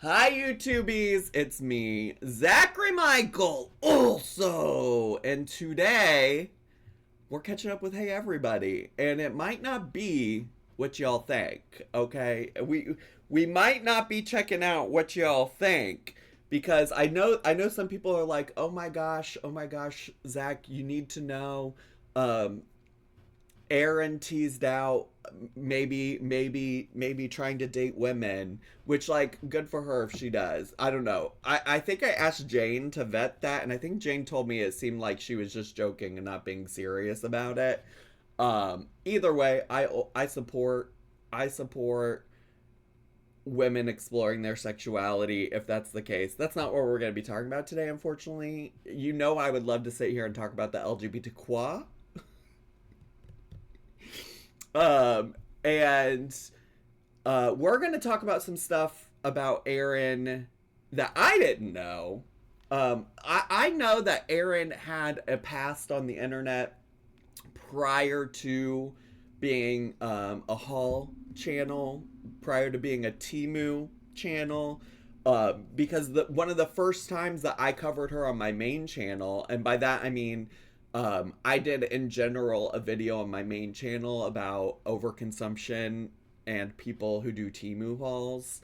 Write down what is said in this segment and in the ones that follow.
Hi, YouTubies! It's me, Zachary Michael, also! And today, we're catching up with Hey Everybody. And it might not be what y'all think, okay? We might not be checking out what y'all think. Because I know some people are like, oh my gosh, Zach, you need to know. Um, Erinn teased out maybe trying to date women, which like good for her if she does. I don't know. I think I asked Jane to vet that, and I think Jane told me it seemed like she was just joking and not being serious about it. Either way, I support women exploring their sexuality if that's the case. That's not what we're going to be talking about today, unfortunately. You know, I would love to sit here and talk about the LGBTQ. Um, and we're going to talk about some stuff about Erinn that I didn't know. I know That Erinn had a past on the internet prior to being a Haul channel, prior to being a Timu channel. Because one of the first times that I covered her on my main channel, and by that I mean I did in general a video on my main channel about overconsumption and people who do Timu hauls.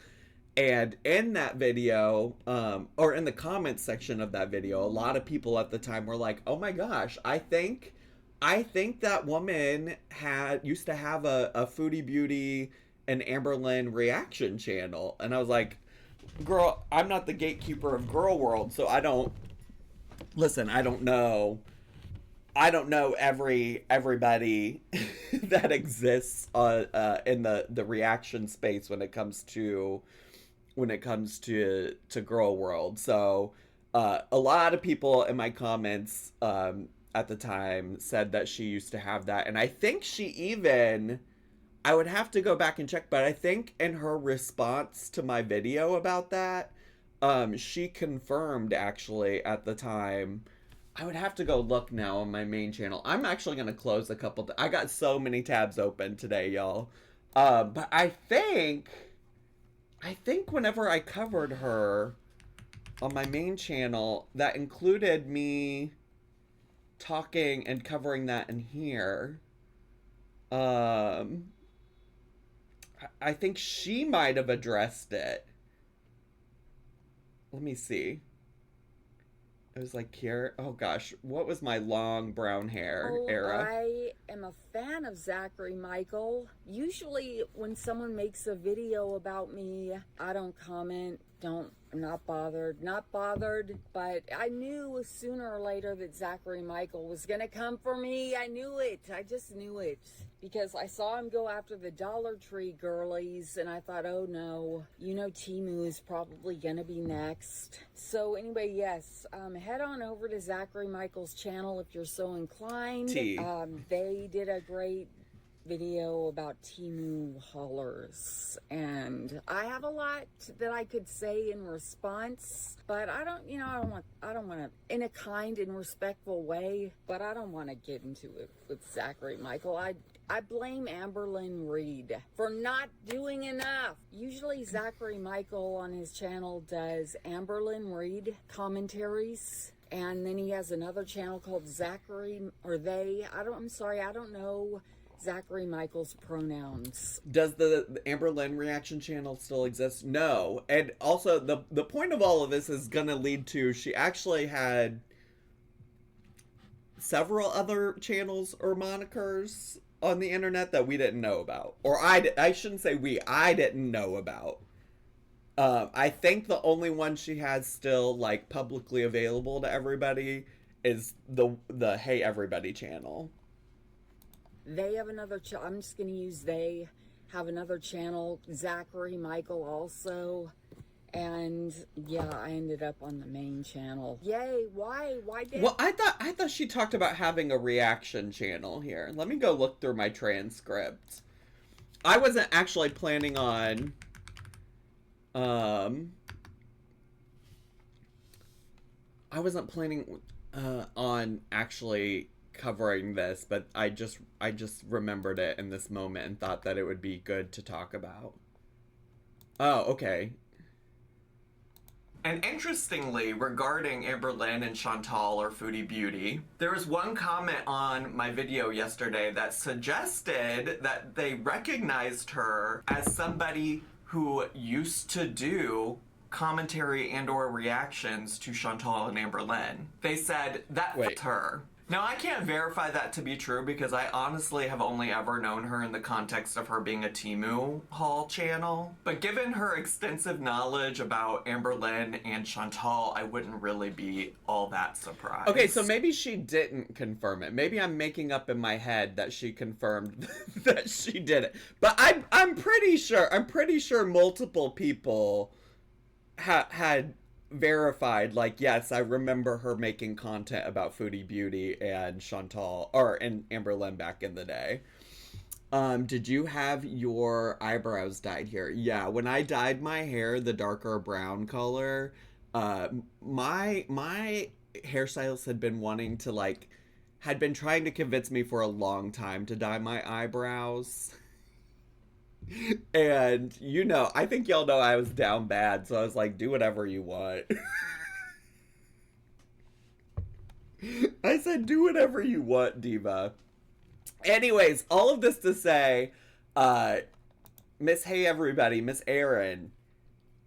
And in that video, or in the comments section of that video, a lot of people at the time were like, "Oh my gosh, I think that woman had used to have a Foodie Beauty and Amberlynn reaction channel." And I was like, "Girl, I'm not the gatekeeper of Girl World, so I don't listen. I don't know everybody that exists in the reaction space when it comes to Girl World. So a lot of people in my comments at the time said that she used to have that, and I think she even. I would have to go back and check, but I think in her response to my video about that, she confirmed actually at the time. I would have to go look now on my main channel. I'm actually gonna close a couple. I got so many tabs open today, y'all. But I think whenever I covered her on my main channel, that included me talking and covering that in here. Um, I think she might have addressed it. Let me see. It was like here. Oh gosh, what was my long brown hair Oh, era? I am a fan of Zachary Michael. Usually, when someone makes a video about me, I don't comment, I'm not bothered, but I knew sooner or later that Zachary Michael was gonna come for me. I knew it. I just knew it. Because I saw him go after the Dollar Tree girlies, and I thought, oh no, Timu is probably gonna be next. So anyway, yes, head on over to Zachary Michael's channel if you're so inclined. T. They did a great video about Timu haulers, and I have a lot that I could say in response, but I don't want to, in a kind and respectful way, but I don't want to get into it with Zachary Michael. I blame Amberlynn Reid for not doing enough. Usually Zachary Michael on his channel does Amberlynn Reid commentaries, and then he has another channel called Zachary, or they, I don't know Zachary Michael's pronouns. Does the Amber Lynn reaction channel still exist? No. And also the point of all of this is gonna lead to she actually had several other channels or monikers on the internet that we didn't know about, or I shouldn't say I didn't know about. I think the only one she has still like publicly available to everybody is the Hey Everybody channel. They have another channel. I'm just going to use they have another channel, Zachary Michael also. And yeah, I ended up on the main channel. Yay, why did Well, I thought she talked about having a reaction channel here. Let me go look through my transcript. I wasn't actually planning on um I wasn't planning on actually covering this, but I just remembered it in this moment and thought that it would be good to talk about. Oh, okay. And interestingly, regarding Amberlynn and Chantal or Foodie Beauty, there was one comment on my video yesterday that suggested that they recognized her as somebody who used to do commentary and or reactions to Chantal and Amberlynn. They said that was her. Now, I can't verify that to be true because I honestly have only ever known her in the context of her being a Temu haul channel. But given her extensive knowledge about Amberlynn and Chantal, I wouldn't really be all that surprised. Okay, so maybe she didn't confirm it. Maybe I'm making up in my head that she confirmed that she did it. But I'm pretty sure multiple people had verified, like, yes, I remember her making content about Foodie Beauty and Chantal, and Amberlynn back in the day. Did you have your eyebrows dyed here? Yeah, when I dyed my hair the darker brown color, my hairstylist had been trying to convince me for a long time to dye my eyebrows. And, I think y'all know I was down bad, so I was like, do whatever you want. I said, do whatever you want, Diva. Anyways, all of this to say, Miss Hey Everybody, Miss Erinn,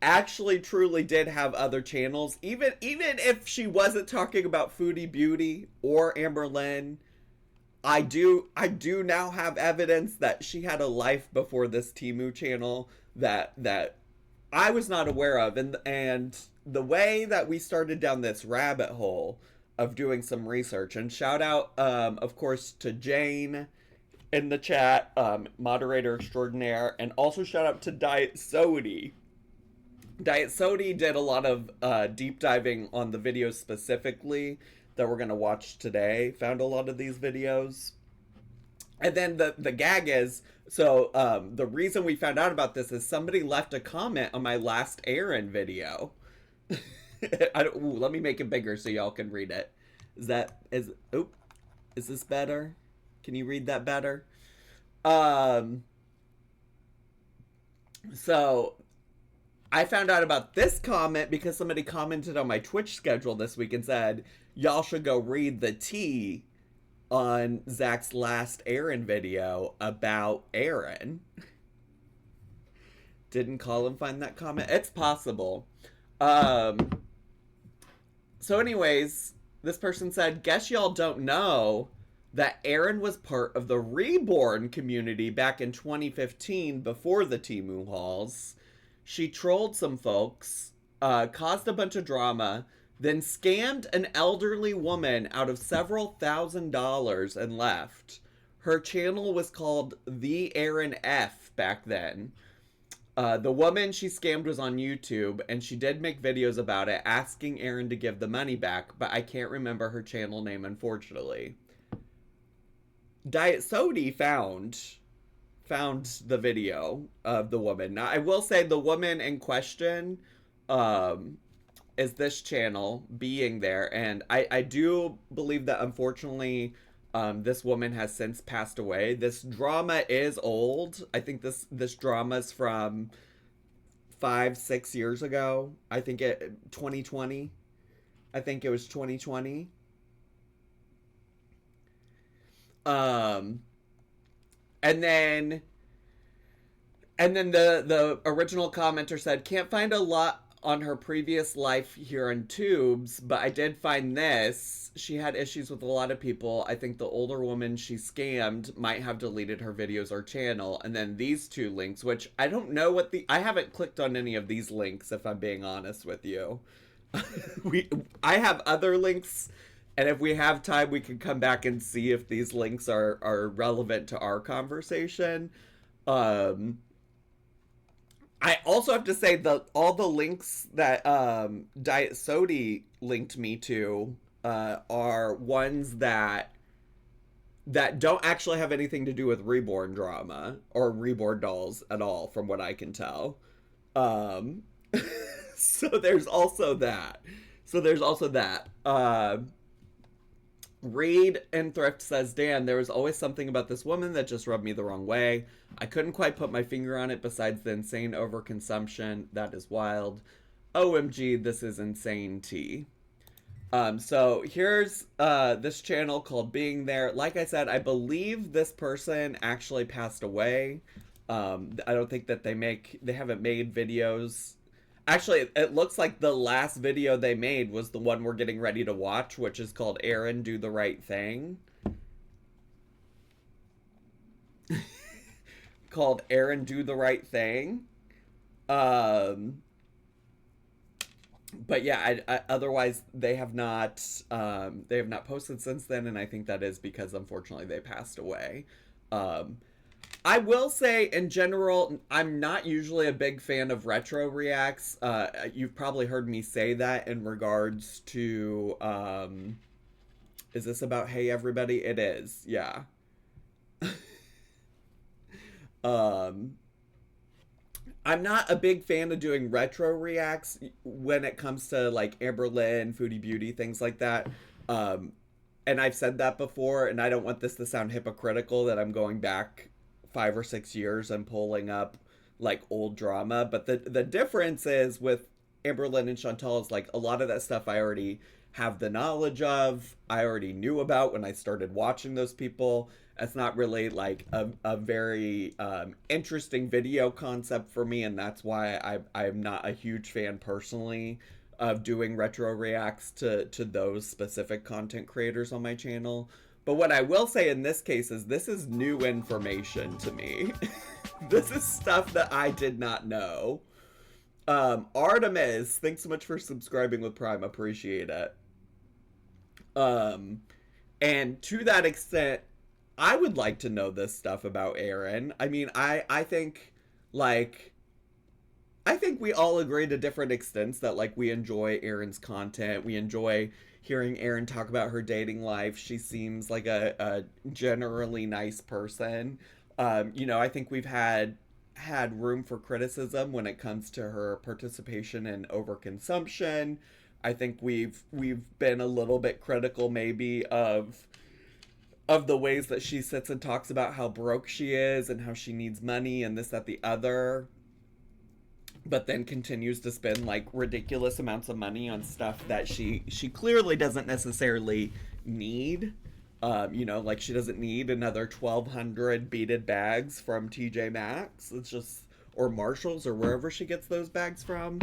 actually truly did have other channels. Even if she wasn't talking about Foodie Beauty or Amberlynn, I do now have evidence that she had a life before this Temu channel that I was not aware of. And the way that we started down this rabbit hole of doing some research, and shout out, of course, to Jane in the chat, moderator extraordinaire, and also shout out to Diet Sody. Diet Sody did a lot of deep diving on the videos specifically that we're going to watch today, found a lot of these videos. And then the gag is, so the reason we found out about this is somebody left a comment on my last Erinn video. Let me make it bigger so y'all can read it. Is this better? Can you read that better? So I found out about this comment because somebody commented on my Twitch schedule this week and said, y'all should go read the tea on Zach's last Erinn video about Erinn. Didn't call and find that comment. It's possible. So anyways, this person said, guess y'all don't know that Erinn was part of the Reborn community back in 2015 before the Temu hauls. She trolled some folks, caused a bunch of drama, then scammed an elderly woman out of several $1,000s and left. Her channel was called The Erinn F back then. The woman she scammed was on YouTube, and she did make videos about it, asking Erinn to give the money back, but I can't remember her channel name, unfortunately. Diet Sody found the video of the woman. Now, I will say the woman in question is this channel being there, and I do believe that unfortunately this woman has since passed away. This drama is old. I think this drama's from 5-6 years ago. I think 2020. I think it was 2020. And then the original commenter said, can't find a lot on her previous life here on Tubes, but I did find this. She had issues with a lot of people. I think the older woman she scammed might have deleted her videos or channel. And then these two links, which I don't know I haven't clicked on any of these links, if I'm being honest with you. I have other links, and if we have time, we can come back and see if these links are relevant to our conversation. I also have to say that all the links that Diet Sody linked me to are ones that don't actually have anything to do with Reborn drama or Reborn dolls at all, from what I can tell. So there's also that. Reed and Thrift says, Dan, there was always something about this woman that just rubbed me the wrong way. I couldn't quite put my finger on it besides the insane overconsumption. That is wild. OMG, this is insane tea. So here's this channel called Being There. Like I said, I believe this person actually passed away. I don't think that they haven't made videos. Actually, it looks like the last video they made was the one we're getting ready to watch, which is called Erinn, Do the Right Thing. Called Erinn, Do the Right Thing. But yeah, otherwise they have not posted since then, and I think that is because unfortunately they passed away. I will say in general, I'm not usually a big fan of retro reacts. You've probably heard me say that in regards to is this about Hey Everybody? It is, yeah. I'm not a big fan of doing retro reacts when it comes to like Amberlynn, Foodie Beauty, things like that. And I've said that before, and I don't want this to sound hypocritical that I'm going back 5 or 6 years and pulling up like old drama. But the difference is with Amberlynn and Chantal is like a lot of that stuff I already have the knowledge of. I already knew about when I started watching those people. It's not really like a very interesting video concept for me, and that's why I'm not a huge fan personally of doing retro reacts to those specific content creators on my channel. But what I will say in this case is this is new information to me. This is stuff that I did not know. Artemis, thanks so much for subscribing with Prime. Appreciate it. And to that extent, I would like to know this stuff about Erinn. I mean, I think, like, I think we all agree to different extents that, like, we enjoy Erinn's content. We enjoy hearing Erinn talk about her dating life. She seems like a generally nice person. You know, I think we've had room for criticism when it comes to her participation in overconsumption. I think we've been a little bit critical maybe of the ways that she sits and talks about how broke she is and how she needs money and this, that, the other, but then continues to spend like ridiculous amounts of money on stuff that she clearly doesn't necessarily need. You know, like she doesn't need another 1,200 beaded bags from TJ Maxx. It's just, or Marshalls or wherever she gets those bags from.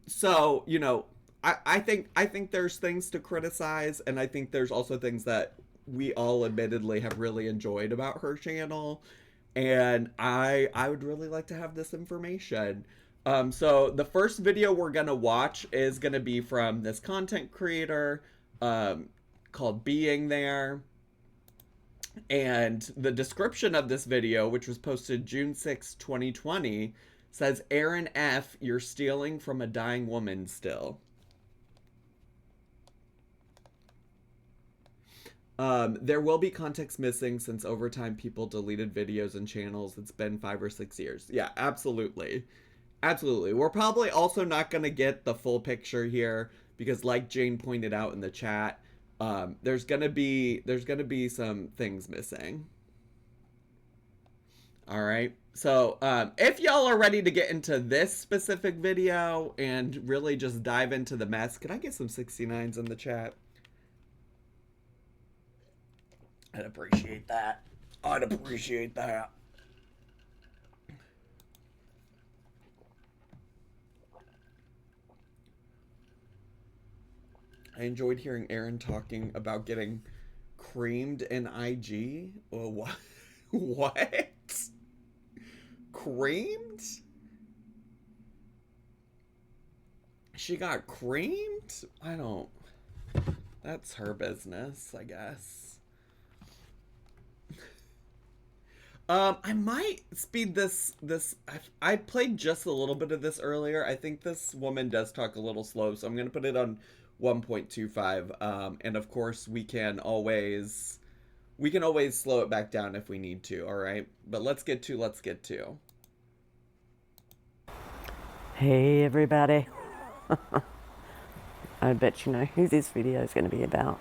So, you know, I think there's things to criticize, and I think there's also things that we all admittedly have really enjoyed about her channel, and I would really like to have this information. So the first video we're gonna watch is gonna be from this content creator called Being There, and the description of this video, which was posted June 6, 2020, says, Erinn F., you're stealing from a dying woman still. There will be context missing since over time people deleted videos and channels. It's been 5 or 6 years. Yeah, absolutely. Absolutely. We're probably also not going to get the full picture here because like Jane pointed out in the chat, there's going to be some things missing. All right. So, if y'all are ready to get into this specific video and really just dive into the mess, can I get some 69s in the chat? I'd appreciate that. I'd appreciate that. I enjoyed hearing Erinn talking about getting creamed in IG. Oh, what? What? Creamed? She got creamed? I don't... That's her business, I guess. I might speed this. I played just a little bit of this earlier. I think this woman does talk a little slow, so I'm going to put it on 1.25. And of course, we can always slow it back down if we need to, all right? But let's get to. Hey, everybody. I bet you know who this video is going to be about.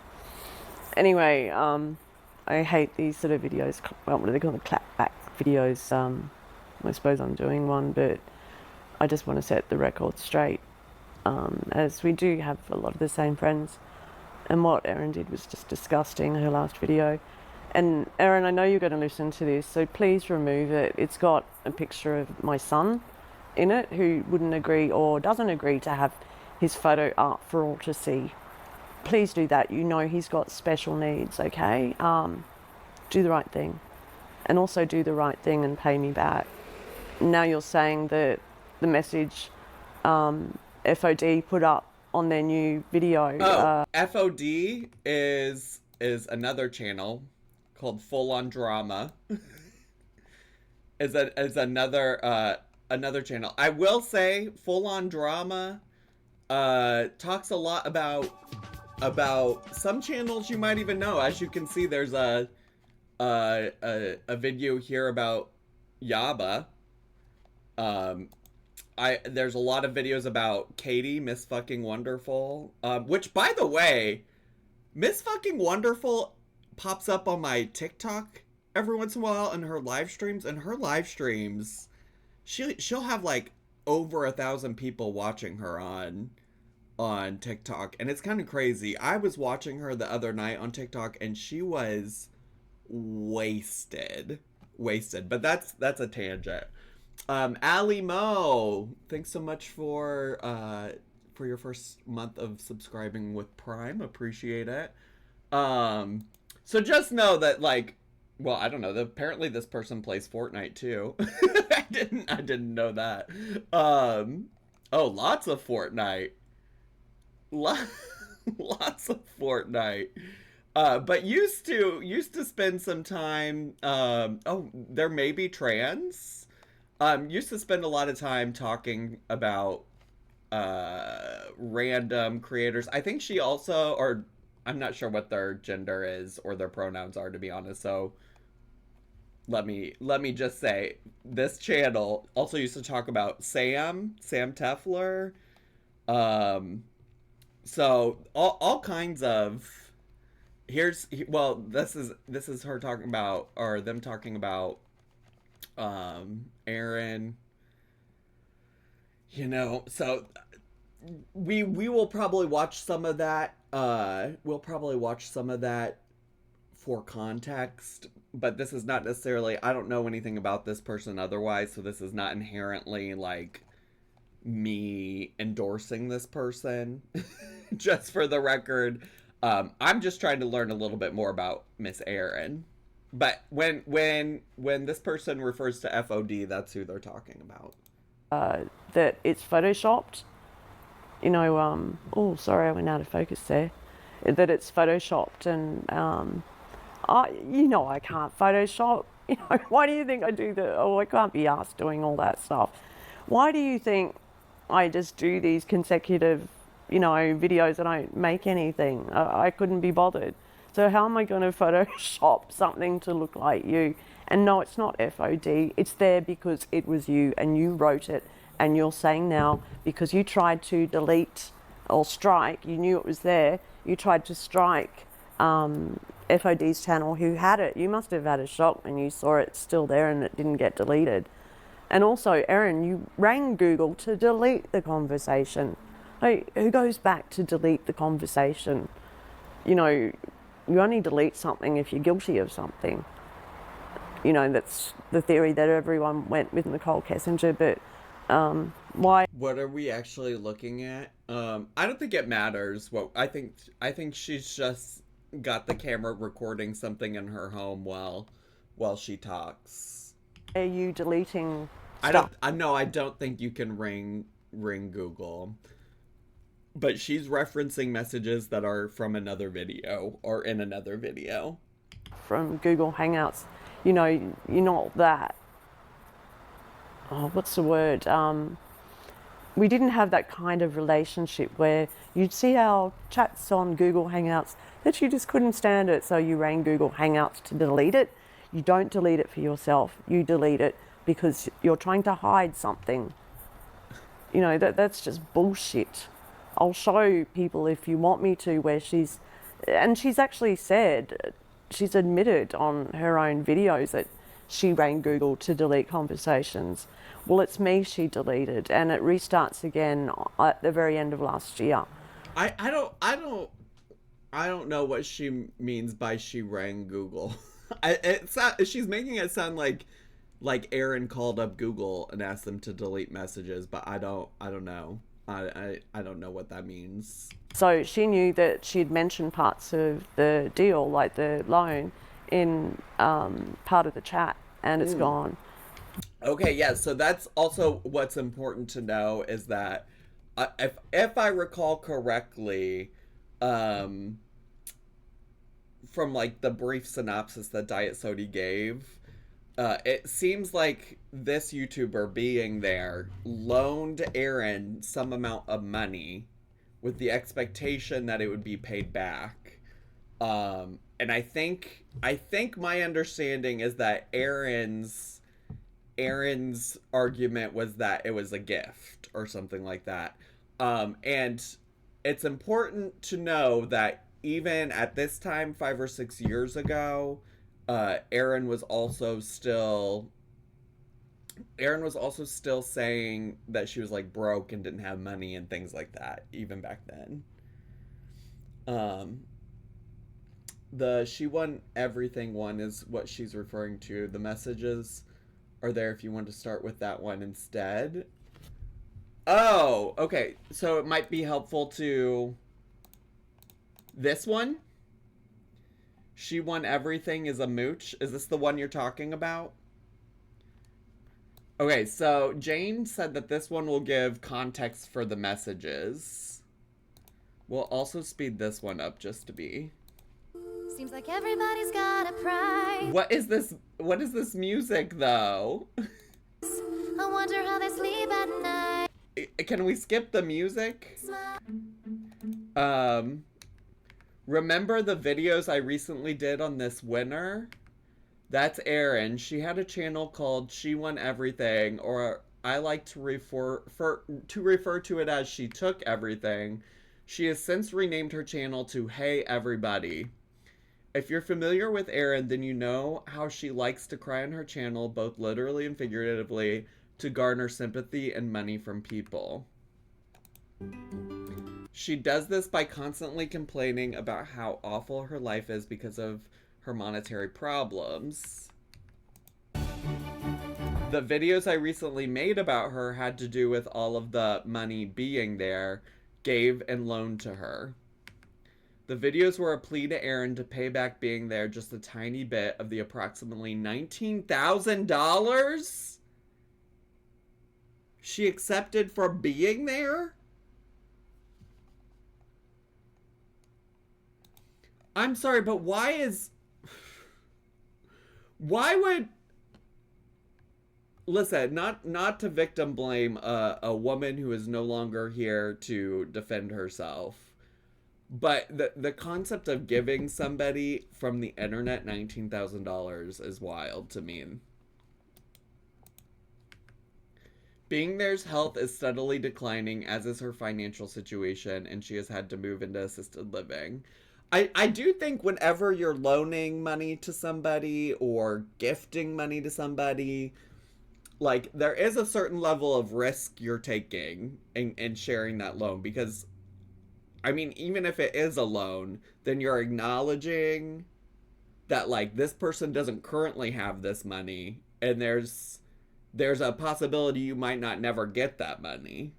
Anyway, I hate these sort of videos. Well, what do they call them? Clapback videos. I suppose I'm doing one, but I just want to set the record straight, as we do have a lot of the same friends. And what Erinn did was just disgusting, her last video. And Erinn, I know you're going to listen to this, so please remove it. It's got a picture of my son in it, who wouldn't agree or doesn't agree to have his photo up for all to see. Please do that. You know he's got special needs, okay? Do the right thing. And also do the right thing and pay me back. Now you're saying that the message FOD put up on their new video. FOD is another channel called Full On Drama. is another channel. I will say Full On Drama talks a lot about some channels you might even know. As you can see, there's a video here about Yaba. There's a lot of videos about Katie, Miss Fucking Wonderful, which, by the way, Miss Fucking Wonderful pops up on my TikTok every once in a while in her live streams, and her live streams, she'll have like over 1,000 people watching her on TikTok, and it's kind of crazy. I was watching her the other night on TikTok, and she was wasted, but that's a tangent. Ali Mo, thanks so much for your first month of subscribing with Prime. Appreciate it. So just know that, like, well, I don't know. Apparently this person plays Fortnite too. I didn't know that. Oh, lots of Fortnite. Lots of Fortnite. But used to spend some time. There may be trans. Used to spend a lot of time talking about random creators. I think she also, or I'm not sure what their gender is or their pronouns are, to be honest. So let me just say, this channel also used to talk about Sam Tefler. So all kinds of. This is her talking about, or them talking about Erinn, you know. So we will probably watch some of that. We'll probably watch some of that for context, but this is not necessarily, I don't know anything about this person otherwise, so this is not inherently like me endorsing this person. Just for the record, I'm just trying to learn a little bit more about Miss Erinn. But when this person refers to FOD, that's who they're talking about. That it's photoshopped. You know, oh, sorry, I went out of focus there. That it's photoshopped, and I can't Photoshop. You know, why do you think I do I can't be asked doing all that stuff. Why do you think I just do these consecutive, videos and I don't make anything? I couldn't be bothered. So how am I going to Photoshop something to look like you? And no, it's not FOD. It's there because it was you and you wrote it. And you're saying now, because you tried to delete or strike, you knew it was there, you tried to strike FOD's channel who had it. You must have had a shock when you saw it still there and it didn't get deleted. And also, Erinn, you rang Google to delete the conversation. Hey, who goes back to delete the conversation? You only delete something if you're guilty of something. That's the theory that everyone went with Nicole Kessinger, but why? What are we actually looking at? I don't think it matters. I think she's just got the camera recording something in her home while she talks. Are you deleting stuff? I don't think you can ring Google. But she's referencing messages that are from another video or in another video. From Google Hangouts. You're not that. Oh, what's the word? We didn't have that kind of relationship where you'd see our chats on Google Hangouts that you just couldn't stand it, so you rang Google Hangouts to delete it. You don't delete it for yourself. You delete it because you're trying to hide something. That's just bullshit. I'll show people if you want me to where she's actually said, she's admitted on her own videos that she rang Google to delete conversations. Well, it's me she deleted, and it restarts again at the very end of last year. I don't know what she means by she rang Google. She's making it sound like Erinn called up Google and asked them to delete messages, but I don't know. I don't know what that means. So she knew that she'd mentioned parts of the deal, like the loan, in part of the chat, and it's gone. Okay, yeah, so that's also what's important to know is that if I recall correctly, from like the brief synopsis that Diet Sodi gave, it seems like this YouTuber being there loaned Erinn some amount of money with the expectation that it would be paid back. And I think my understanding is that Erinn's argument was that it was a gift or something like that. And it's important to know that even at this time, 5 or 6 years ago, Erinn was also still saying that she was like broke and didn't have money and things like that, even back then. The she won everything one is what she's referring to. The messages are there if you want to start with that one instead. Oh, okay. So it might be helpful to this one. She won everything is a mooch. Is this the one you're talking about? Okay, so Jane said that this one will give context for the messages. We'll also speed this one up just to be. Seems like everybody's got a price. What is this? What is this music though? I wonder how they sleep at night. Can we skip the music? Remember the videos I recently did on this winner? That's Erinn. She had a channel called She Won Everything, or I like to refer to it as She Took Everything. She has since renamed her channel to Hey Everybody. If you're familiar with Erinn, then you know how she likes to cry on her channel, both literally and figuratively, to garner sympathy and money from people. She does this by constantly complaining about how awful her life is because of her monetary problems. The videos I recently made about her had to do with all of the money being there, gave and loaned to her. The videos were a plea to Erinn to pay back being there just a tiny bit of the approximately $19,000 she accepted for being there? I'm sorry, but why would... Listen, not to victim blame a woman who is no longer here to defend herself. But the concept of giving somebody from the internet $19,000 is wild to me. Being There's health is steadily declining, as is her financial situation, and she has had to move into assisted living. I do think whenever you're loaning money to somebody or gifting money to somebody, like, there is a certain level of risk you're taking in sharing that loan, because I mean, even if it is a loan, then you're acknowledging that, like, this person doesn't currently have this money, and there's a possibility you might not never get that money.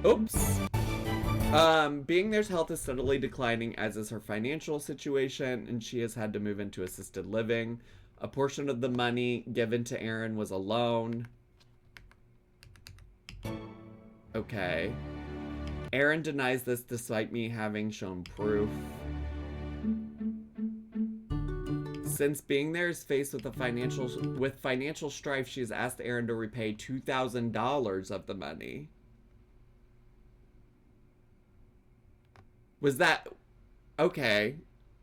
Oops. Being There's health is steadily declining, as is her financial situation, and she has had to move into assisted living. A portion of the money given to Erinn was a loan. Okay. Erinn denies this despite me having shown proof. Since Being There is faced with financial strife, she has asked Erinn to repay $2,000 of the money. Was that... Okay.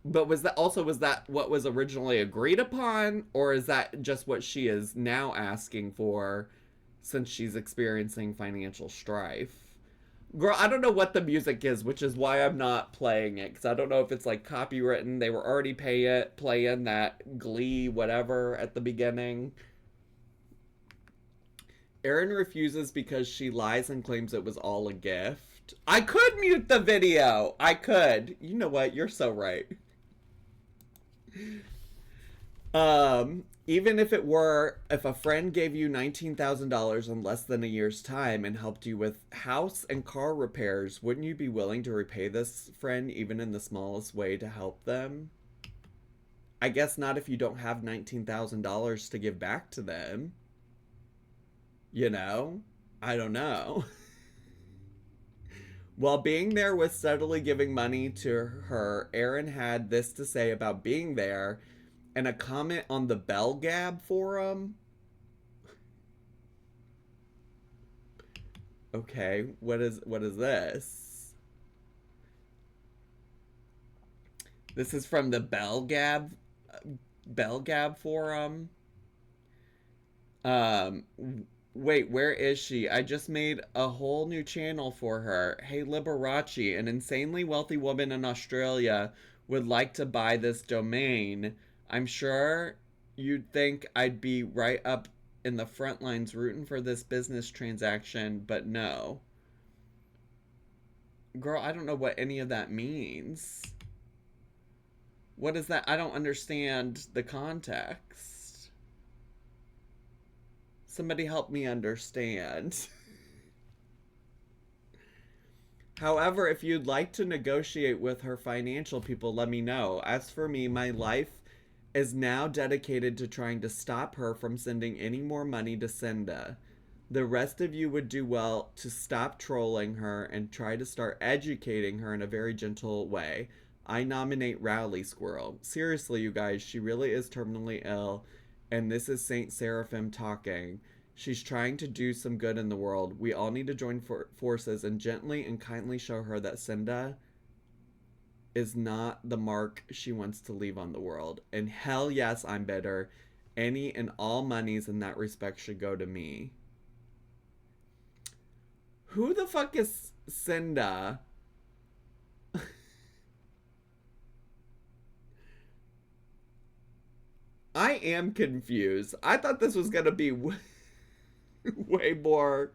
But was that what was originally agreed upon? Or is that just what she is now asking for since she's experiencing financial strife? Girl, I don't know what the music is, which is why I'm not playing it. Because I don't know if it's like copywritten. They were already playing that Glee whatever at the beginning. Erinn refuses because she lies and claims it was all a gift. I could mute the video. I could. You know what? You're so right. Even if a friend gave you $19,000 in less than a year's time and helped you with house and car repairs, wouldn't you be willing to repay this friend even in the smallest way to help them? I guess not if you don't have $19,000 to give back to them. You know? I don't know. While being there was steadily giving money to her, Erinn had this to say about being there and a comment on the Bell Gab forum. Okay, what is this? This is from the Bell Gab forum. Wait, where is she? I just made a whole new channel for her. Hey, Liberace, an insanely wealthy woman in Australia would like to buy this domain. I'm sure you'd think I'd be right up in the front lines rooting for this business transaction, but no. Girl, I don't know what any of that means. What is that? I don't understand the context. Somebody help me understand. However, if you'd like to negotiate with her financial people, let me know. As for me, my life is now dedicated to trying to stop her from sending any more money to Cinda. The rest of you would do well to stop trolling her and try to start educating her in a very gentle way. I nominate Rowley Squirrel. Seriously, you guys, she really is terminally ill, and this is Saint Seraphim talking. She's trying to do some good in the world. We all need to join forces and gently and kindly show her that Cinda is not the mark she wants to leave on the world. And hell yes, I'm bitter. Any and all monies in that respect should go to me. Who the fuck is Cinda? I am confused. I thought this was gonna be way more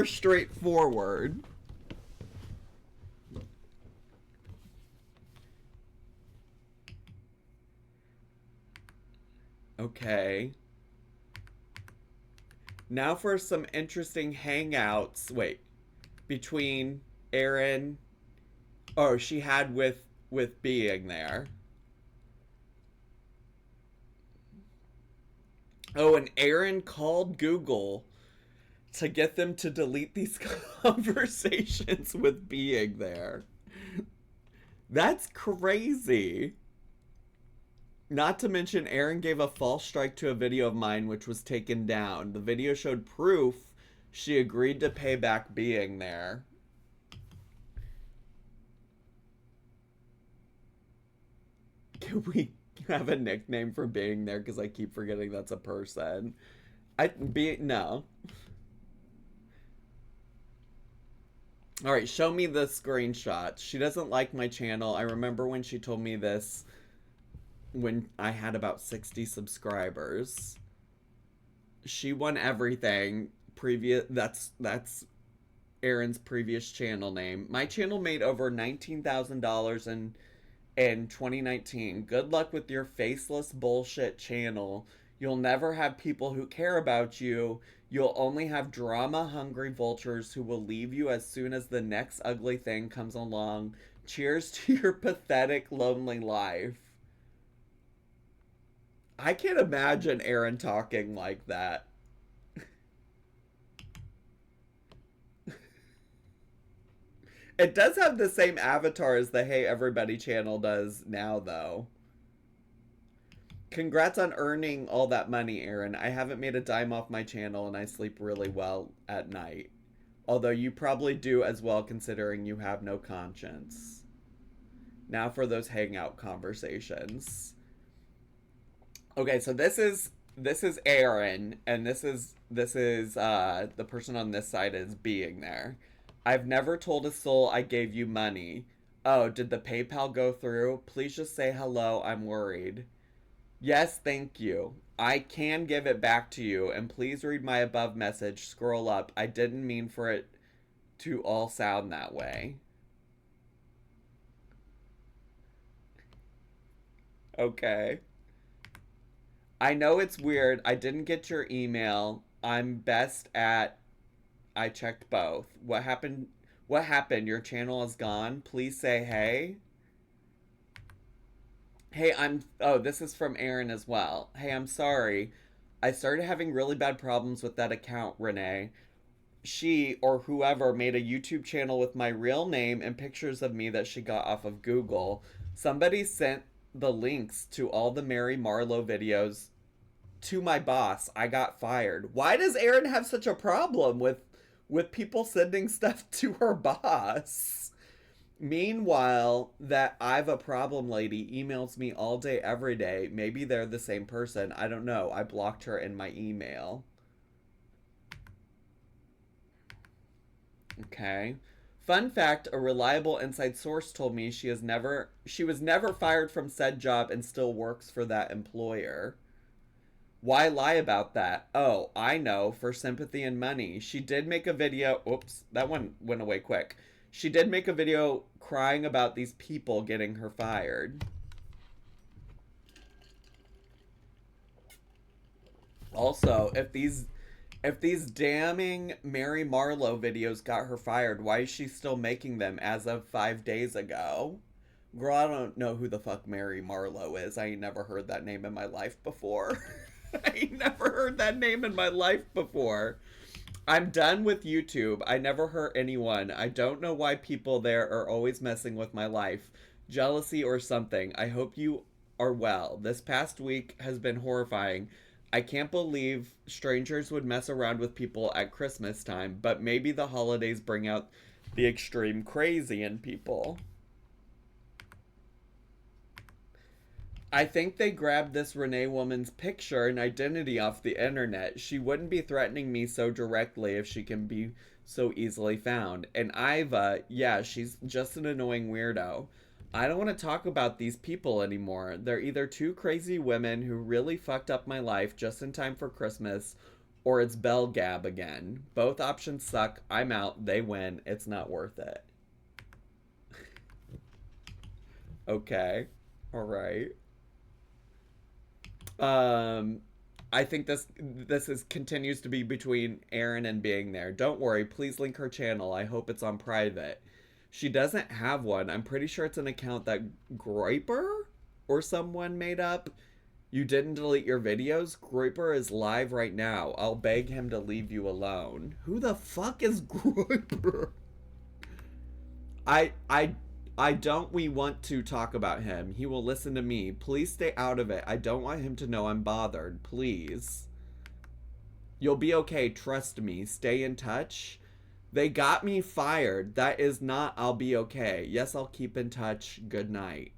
straightforward. Okay. Now for some interesting hangouts. Wait. Between Erinn. Oh, she had with being there. Oh, and Erinn called Google to get them to delete these conversations with being there. That's crazy. Not to mention, Erinn gave a false strike to a video of mine, which was taken down. The video showed proof she agreed to pay back being there. Can we have a nickname for being there? Because I keep forgetting that's a person. No. Alright, show me the screenshot. She doesn't like my channel. I remember when she told me this when I had about 60 subscribers. She won everything. That's Erinn's previous channel name. My channel made over $19,000 in 2019. Good luck with your faceless bullshit channel. You'll never have people who care about you. You'll only have drama-hungry vultures who will leave you as soon as the next ugly thing comes along. Cheers to your pathetic, lonely life. I can't imagine Erinn talking like that. It does have the same avatar as the Hey Everybody channel does now, though. Congrats on earning all that money, Erinn. I haven't made a dime off my channel and I sleep really well at night. Although you probably do as well considering you have no conscience. Now for those hangout conversations. Okay, so this is this is Erinn, and this is the person on this side is being there. I've never told a soul I gave you money. Oh, did the PayPal go through? Please just say hello. I'm worried. Yes, thank you. I can give it back to you, and please read my above message. Scroll up. I didn't mean for it to all sound that way. Okay. I know it's weird. I didn't get your email. I'm best at... I checked both. What happened? What happened? Your channel is gone? Please say hey. Hey, oh, this is from Erinn as well. Hey, I'm sorry. I started having really bad problems with that account, Renee. She, or whoever, made a YouTube channel with my real name and pictures of me that she got off of Google. Somebody sent the links to all the Mary Marlowe videos to my boss. I got fired. Why does Erinn have such a problem with people sending stuff to her boss? Meanwhile, that I've a problem lady emails me all day, every day. Maybe they're the same person. I don't know. I blocked her in my email. Okay. Fun fact, a reliable inside source told me she was never fired from said job and still works for that employer. Why lie about that? Oh, I know, for sympathy and money. She did make a video. Oops, that one went away quick. She did make a video crying about these people getting her fired. Also, if these damning Mary Marlowe videos got her fired, why is she still making them as of 5 days ago? Girl, I don't know who the fuck Mary Marlowe is. I ain't never heard that name in my life before. I ain't never heard that name in my life before. I'm done with YouTube. I never hurt anyone. I don't know why people there are always messing with my life. Jealousy or something. I hope you are well. This past week has been horrifying. I can't believe strangers would mess around with people at Christmas time, but maybe the holidays bring out the extreme crazy in people. I think they grabbed this Renee woman's picture and identity off the internet. She wouldn't be threatening me so directly if she can be so easily found. And Iva, yeah, she's just an annoying weirdo. I don't want to talk about these people anymore. They're either two crazy women who really fucked up my life just in time for Christmas, or it's Bell Gab again. Both options suck. I'm out. They win. It's not worth it. Okay. All right. I think this continues to be between Erinn and being there. Don't worry, please link her channel. I hope it's on private. She doesn't have one. I'm pretty sure it's an account that Groiper or someone made up. You didn't delete your videos? Groiper is live right now. I'll beg him to leave you alone. Who the fuck is Groiper? I don't want to talk about him. He will listen to me. Please stay out of it. I don't want him to know I'm bothered. Please. You'll be okay. Trust me. Stay in touch. They got me fired. That is not I'll be okay. Yes, I'll keep in touch. Good night.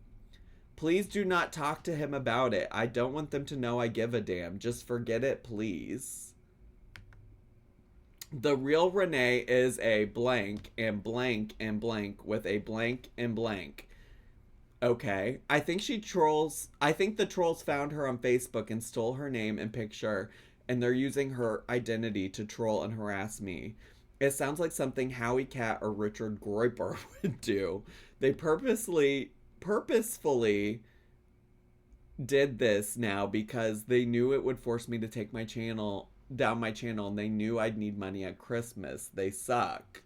Please do not talk to him about it. I don't want them to know I give a damn. Just forget it, please. The real Renee is a blank and blank and blank with a blank and blank. Okay. I think the trolls found her on Facebook and stole her name and picture, and they're using her identity to troll and harass me. It sounds like something Howie Cat or Richard Groiper would do. They purposefully did this now because they knew it would force me to take my channel down, and they knew I'd need money at Christmas. They suck.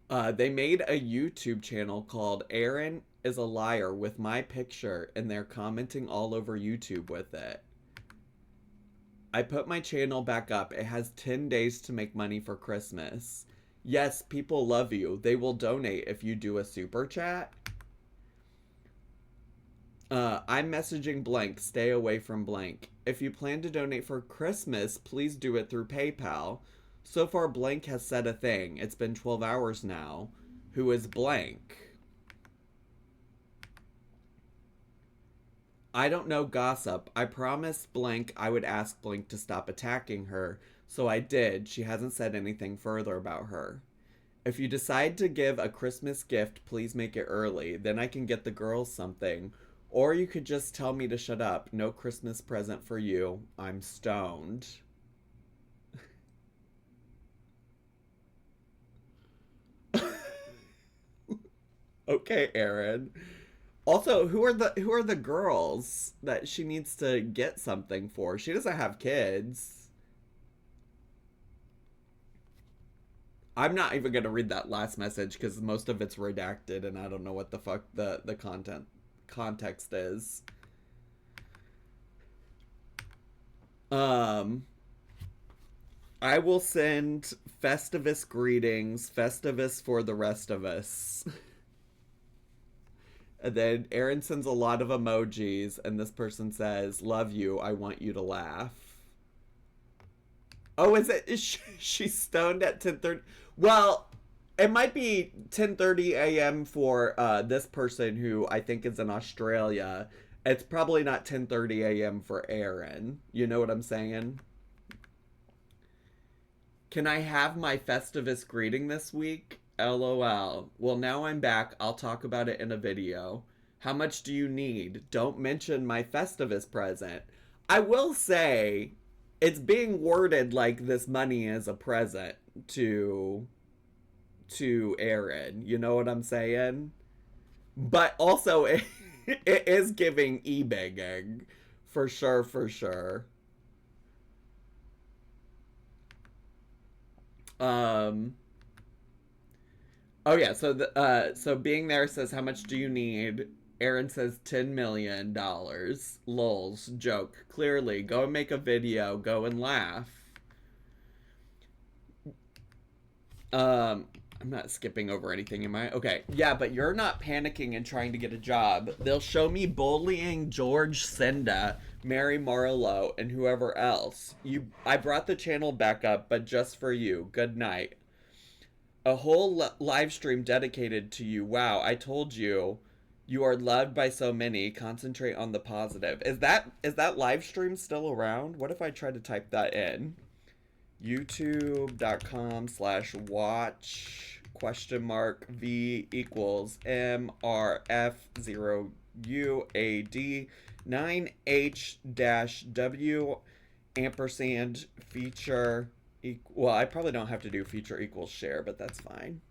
They made a YouTube channel called Erinn is a Liar with my picture, and they're commenting all over YouTube with it. I put my channel back up. It has 10 days to make money for Christmas. Yes, people love you. They will donate if you do a super chat. I'm messaging blank. Stay away from blank. If you plan to donate for Christmas, please do it through PayPal. So far, blank has said a thing. It's been 12 hours now. Who is blank? I don't know gossip. I promised blank I would ask blank to stop attacking her, so I did. She hasn't said anything further about her. If you decide to give a Christmas gift, please make it early. Then I can get the girls something. Or you could just tell me to shut up. No Christmas present for you. I'm stoned. Okay, Erinn. Also, who are the girls that she needs to get something for? She doesn't have kids. I'm not even gonna read that last message because most of it's redacted and I don't know what the fuck the context is. I will send Festivus greetings, Festivus for the rest of us. And then Erinn sends a lot of emojis, and this person says, love you, I want you to laugh. Oh, is she's stoned at 10:30? Well, it might be 10:30 a.m. for this person who I think is in Australia. It's probably not 10:30 a.m. for Erinn. You know what I'm saying? Can I have my Festivus greeting this week? LOL. Well, now I'm back. I'll talk about it in a video. How much do you need? Don't mention my Festivus present. I will say, it's being worded like this money is a present to Erinn. You know what I'm saying? But also, it is giving e-begging. For sure, for sure. Oh yeah, so so being there says, how much do you need? Erinn says $10 million. Lols, joke. Clearly, go and make a video, go and laugh. I'm not skipping over anything, am I? Okay, yeah, but you're not panicking and trying to get a job. They'll show me bullying George Senda, Mary Marlowe, and whoever else. I brought the channel back up, but just for you. Good night. A whole live stream dedicated to you. Wow, I told you. You are loved by so many. Concentrate on the positive. Is that live stream still around? What if I try to type that in? youtube.com/watch V equals MRF0UAD 9H-W ampersand feature. Well, I probably don't have to do feature equals share, but that's fine.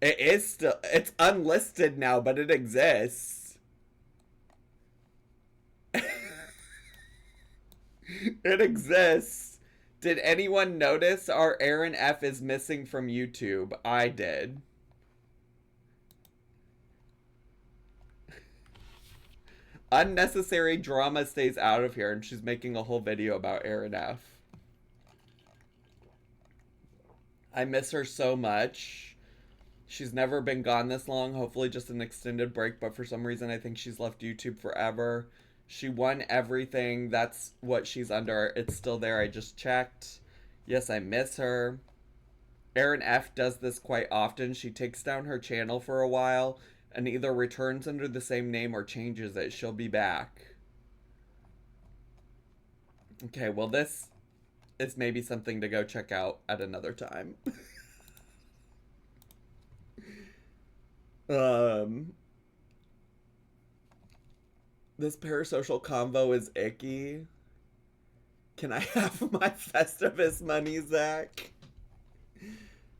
It is still, it's unlisted now, but it exists. It exists. Did anyone notice our Erinn F is missing from YouTube? I did. Unnecessary drama stays out of here, and she's making a whole video about Erinn F. I miss her so much. She's never been gone this long. Hopefully just an extended break, but for some reason I think she's left YouTube forever. She won everything. That's what she's under. It's still there. I just checked. Yes, I miss her. Erinn F does this quite often. She takes down her channel for a while and either returns under the same name or changes it. She'll be back. Okay, well this is maybe something to go check out at another time. This parasocial convo is icky. Can I have my Festivus money, Zach?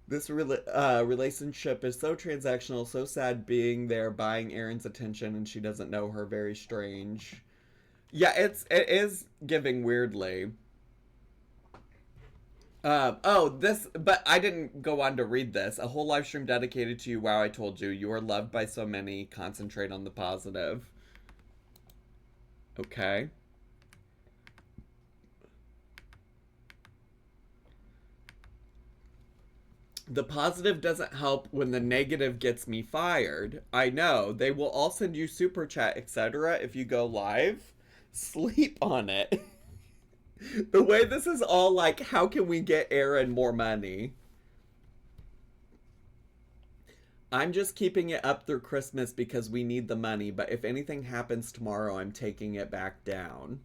This relationship is so transactional, so sad being there, buying Erinn's attention, and she doesn't know her. Very strange. Yeah, it is giving weirdly. But I didn't go on to read this. A whole live stream dedicated to you. Wow, I told you. You are loved by so many. Concentrate on the positive. Okay. The positive doesn't help when the negative gets me fired. I know. They will all send you super chat, etc. if you go live. Sleep on it. The way this is all like, how can we get Erinn more money? I'm just keeping it up through Christmas because we need the money, but if anything happens tomorrow, I'm taking it back down.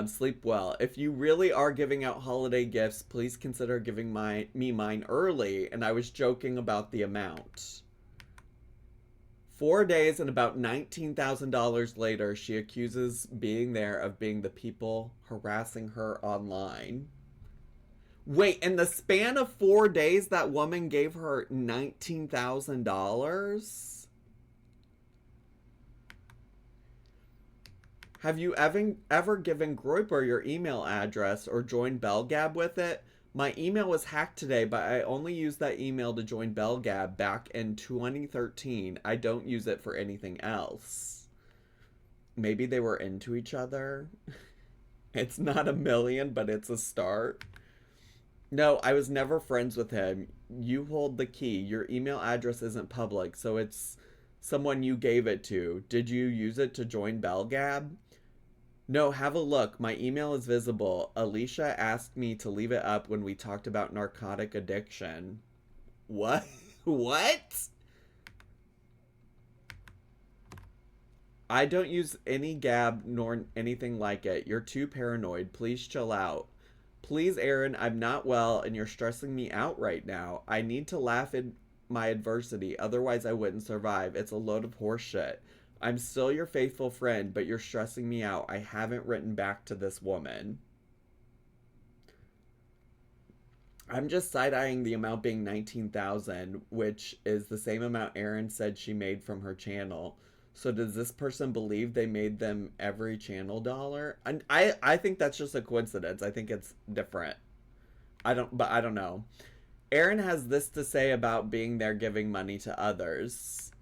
Sleep well. If you really are giving out holiday gifts, please consider giving me mine early, and I was joking about the amount. 4 days and about $19,000 later, she accuses being there of being the people harassing her online. Wait, in the span of 4 days, that woman gave her $19,000? Have you ever given Groyper your email address or joined BellGab with it? My email was hacked today, but I only used that email to join BellGab back in 2013. I don't use it for anything else. Maybe they were into each other. It's not a million, but it's a start. No, I was never friends with him. You hold the key. Your email address isn't public, so it's someone you gave it to. Did you use it to join BellGab? No, have a look. My email is visible. Alicia asked me to leave it up when we talked about narcotic addiction. What? What? I don't use any Gab nor anything like it. You're too paranoid. Please chill out. Please, Erinn, I'm not well and you're stressing me out right now. I need to laugh in my adversity, otherwise I wouldn't survive. It's a load of horseshit. I'm still your faithful friend, but you're stressing me out. I haven't written back to this woman. I'm just side-eyeing the amount being $19,000, which is the same amount Erinn said she made from her channel. So does this person believe they made them every channel dollar? And I think that's just a coincidence. I think it's different. I don't know. Erinn has this to say about being there giving money to others.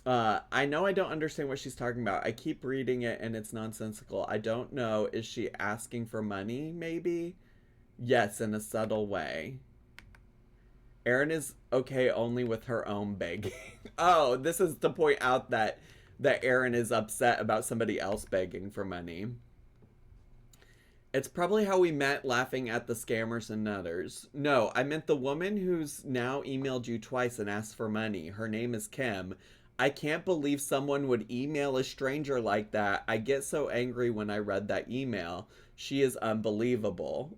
I know I don't understand what she's talking about. I keep reading it and it's nonsensical. I don't know. Is she asking for money, maybe? Yes, in a subtle way. Erinn is okay only with her own begging. Oh, this is to point out that Erinn is upset about somebody else begging for money. It's probably how we met, laughing at the scammers and nutters. No, I meant the woman who's now emailed you twice and asked for money. Her name is Kim. I can't believe someone would email a stranger like that. I get so angry when I read that email. She is unbelievable.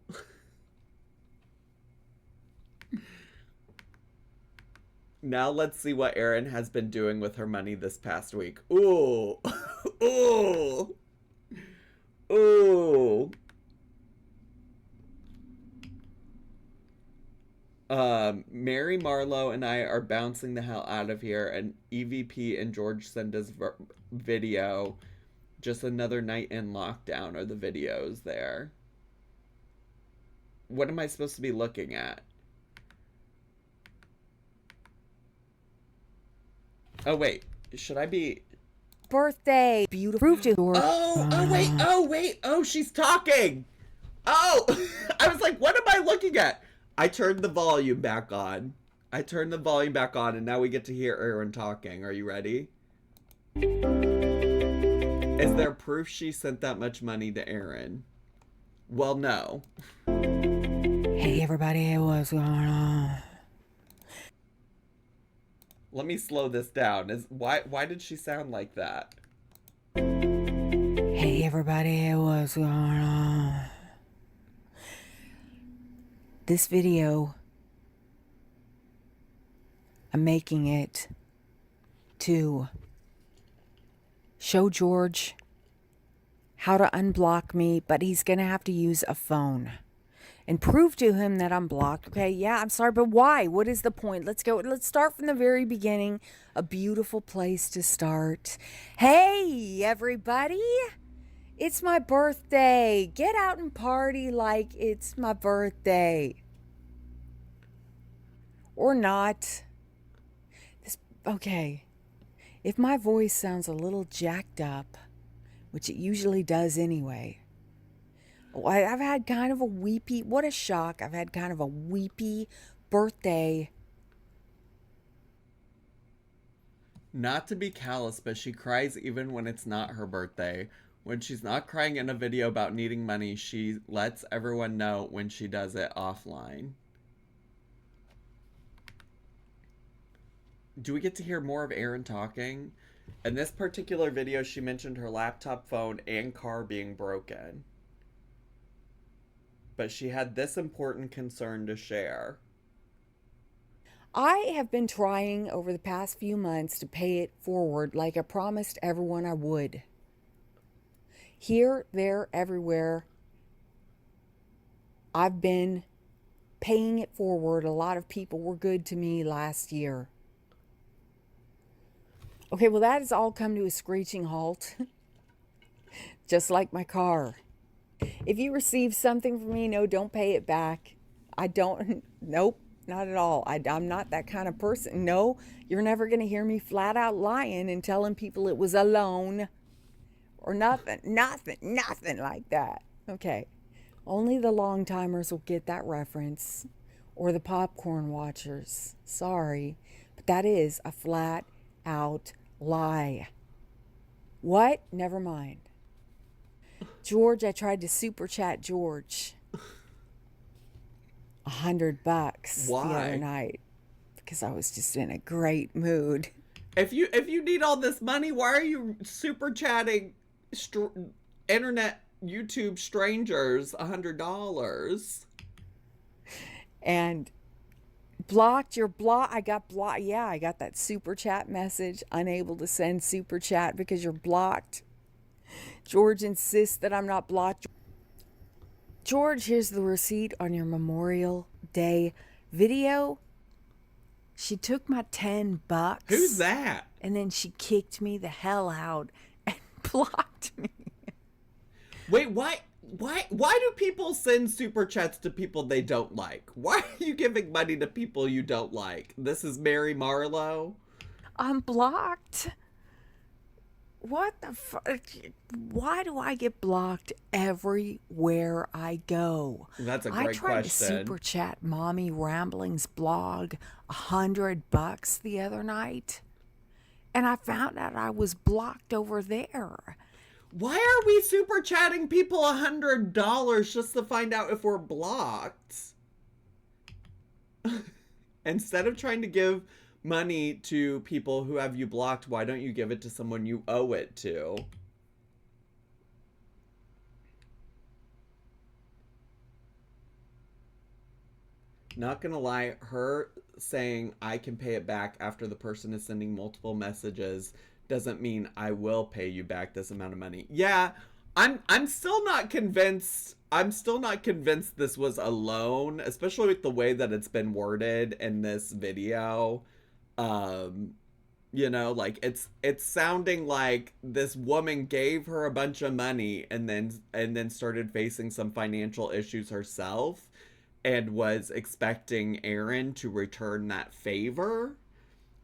Now let's see what Erinn has been doing with her money this past week. Ooh. Ooh. Ooh. Mary Marlowe and I are bouncing the hell out of here, and EVP and George send us video. Just another night in lockdown are the videos there. What am I supposed to be looking at? Oh, wait. Should I be... Birthday, beautiful. Oh, wait. Oh, she's talking. Oh, I was like, what am I looking at? I turned the volume back on. And now we get to hear Erinn talking. Are you ready? Is there proof she sent that much money to Erinn? Well, no. Hey, everybody, what's going on? Let me slow this down. Why did she sound like that? Hey, everybody, what's going on? This video, I'm making it to show George how to unblock me, but he's going to have to use a phone and prove to him that I'm blocked. Okay, yeah, I'm sorry, but why? What is the point? Let's go. Let's start from the very beginning. A beautiful place to start. Hey, everybody. It's my birthday. Get out and party like it's my birthday. Or not. Okay. If my voice sounds a little jacked up, which it usually does anyway, I've had kind of a weepy, what a shock. I've had kind of a weepy birthday. Not to be callous, but she cries even when it's not her birthday. When she's not crying in a video about needing money, she lets everyone know when she does it offline. do we get to hear more of Erinn talking? In this particular video, she mentioned her laptop, phone, and car being broken. But she had this important concern to share. I have been trying over the past few months to pay it forward like I promised everyone I would. Here, there, everywhere, I've been paying it forward. A lot of people were good to me last year. Okay, well, that has all come to a screeching halt. Just like my car. If you receive something from me, no, don't pay it back. I don't, nope, not at all. I'm not that kind of person. No, you're never going to hear me flat out lying and telling people it was a loan or nothing like that. Okay, only the long timers will get that reference, or the popcorn watchers. Sorry, but that is a flat out lie. What? Never mind. George, I tried to super chat George $100 the other night because I was just in a great mood. If you need all this money, why are you super chatting internet YouTube strangers $100? And blocked your block. I got blocked. Yeah, I got that super chat message. Unable to send super chat because you're blocked. George insists that I'm not blocked. George, here's the receipt on your Memorial Day video. She took my $10. Who's that? And then she kicked me the hell out and blocked me. Wait, why do people send super chats to people they don't like? Why are you giving money to people you don't like? This is Mary Marlowe. I'm blocked. What the fuck? Why do I get blocked everywhere I go? That's a great question. I tried to super chat Mommy Ramblings blog $100 the other night, and I found out I was blocked over there. Why are we super chatting people $100 just to find out if we're blocked? Instead of trying to give money to people who have you blocked, why don't you give it to someone you owe it to? Not gonna lie, her saying I can pay it back after the person is sending multiple messages doesn't mean I will pay you back this amount of money. Yeah, I'm still not convinced. I'm still not convinced this was a loan, especially with the way that it's been worded in this video. You know, like it's sounding like this woman gave her a bunch of money and then started facing some financial issues herself and was expecting Erinn to return that favor,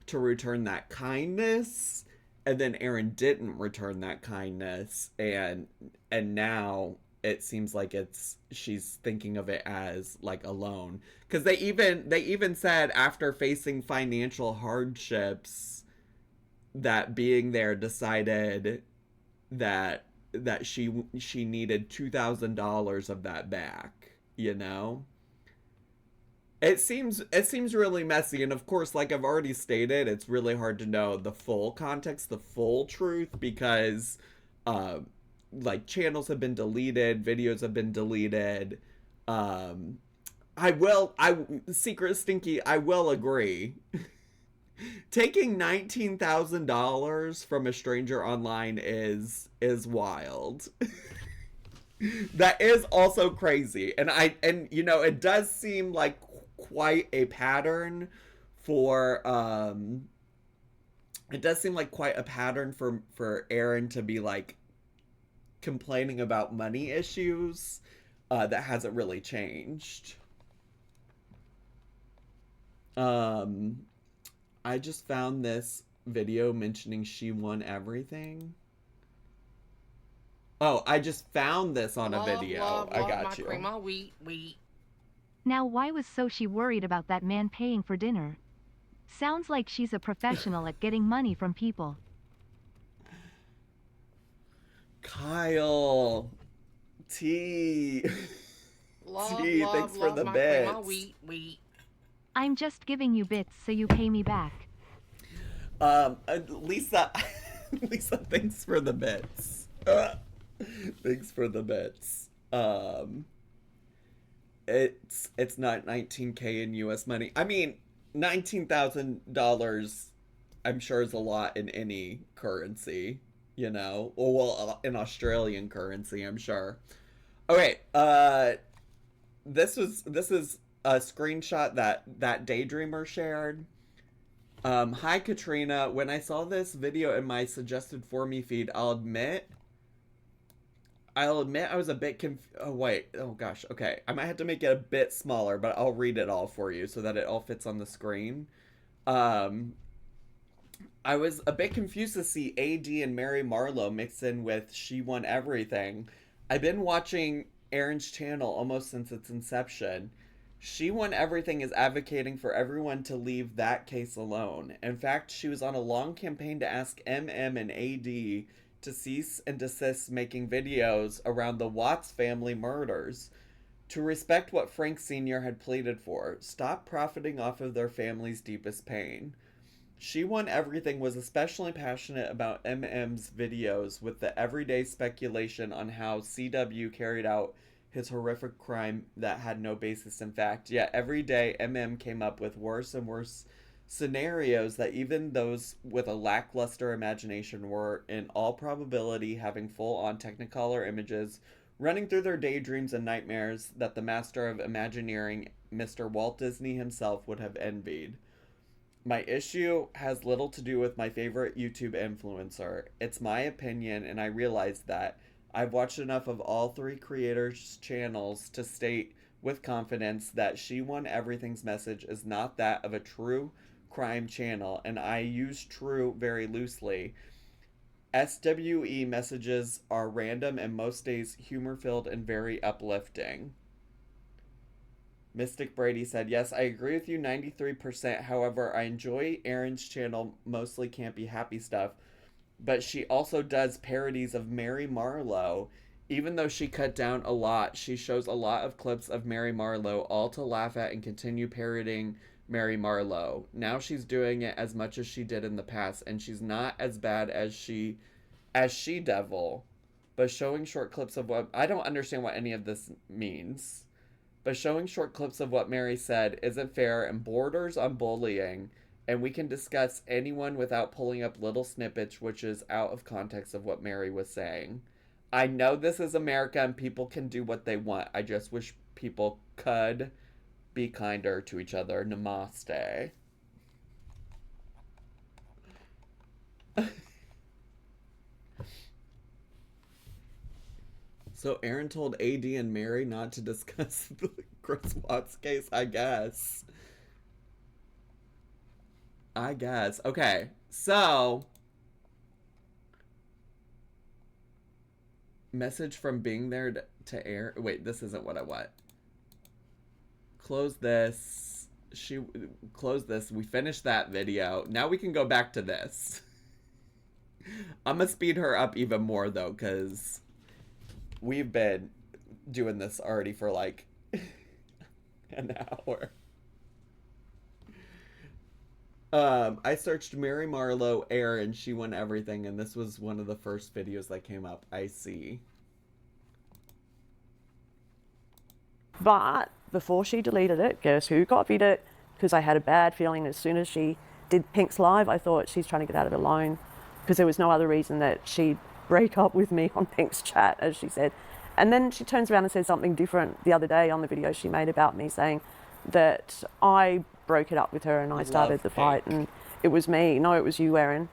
to return that kindness, and then Erinn didn't return that kindness, and now it seems like she's thinking of it as like a loan, because they even said after facing financial hardships that being there decided that she needed $2,000 of that back, you know. It seems really messy, and of course, like I've already stated, it's really hard to know the full context, the full truth, because like channels have been deleted, videos have been deleted. Secret Stinky, I will agree. Taking $19,000 from a stranger online is wild. That is also crazy, and you know, it does seem like quite a pattern for Erinn to be like complaining about money issues that hasn't really changed. I just found this video mentioning she won everything. Oh, I just found this on a video. I got you. Crema, wheat. Now why was she worried about that man paying for dinner? Sounds like she's a professional at getting money from people. Kyle. T. Thanks for the bits. Wheat. I'm just giving you bits so you pay me back. Lisa, Lisa, thanks for the bits. Thanks for the bits. It's not 19K in US money. I mean, $19,000 I'm sure is a lot in any currency, you know. Or well, in Australian currency, I'm sure. Okay, this is a screenshot that Daydreamer shared. Hi Katrina, when I saw this video in my suggested for me feed, I'll admit I was a bit oh wait, oh gosh, okay. I might have to make it a bit smaller, but I'll read it all for you so that it all fits on the screen. I was a bit confused to see AD and Mary Marlowe mix in with She Won Everything. I've been watching Erinn's channel almost since its inception. She Won Everything is advocating for everyone to leave that case alone. In fact, she was on a long campaign to ask MM and AD to cease and desist making videos around the Watts family murders, to respect what Frank Sr. had pleaded for, stop profiting off of their family's deepest pain. She Won Everything was especially passionate about MM's videos with the everyday speculation on how CW carried out his horrific crime that had no basis in fact, yet every day MM came up with worse and worse scenarios that even those with a lackluster imagination were, in all probability, having full-on Technicolor images running through their daydreams and nightmares that the master of Imagineering, Mr. Walt Disney himself, would have envied. My issue has little to do with my favorite YouTube influencer. It's my opinion, and I realize that. I've watched enough of all three creators' channels to state with confidence that She Won Everything's message is not that of a true crime channel, and I use true very loosely. SWE messages are random and most days humor-filled and very uplifting. Mystic Brady said, yes, I agree with you 93%. However, I enjoy Erinn's channel, mostly campy happy stuff, but she also does parodies of Mary Marlowe. Even though she cut down a lot, she shows a lot of clips of Mary Marlowe, all to laugh at and continue parodying Mary Marlowe. Now she's doing it as much as she did in the past, and she's not as bad as She-Devil. But showing short clips of what... I don't understand what any of this means. But showing short clips of what Mary said isn't fair and borders on bullying, and we can discuss anyone without pulling up little snippets which is out of context of what Mary was saying. I know this is America and people can do what they want. I just wish people could be kinder to each other. Namaste. So Erinn told AD and Mary not to discuss the Chris Watts case, I guess. Okay, so... Message from being there to air. Wait, this isn't what I want. Close this. Close this. We finished that video. Now we can go back to this. I'm gonna speed her up even more though, because we've been doing this already for like an hour. I searched Mary Marlowe, Erinn, She Won Everything, and this was one of the first videos that came up. I see. But before she deleted it, guess who copied it? Because I had a bad feeling as soon as she did Pink's live, I thought she's trying to get out of it alone. Because there was no other reason that she'd break up with me on Pink's chat, as she said. And then she turns around and says something different the other day on the video she made about me, saying that I broke it up with her and I started the fight, and it was me. No, it was you, Erinn.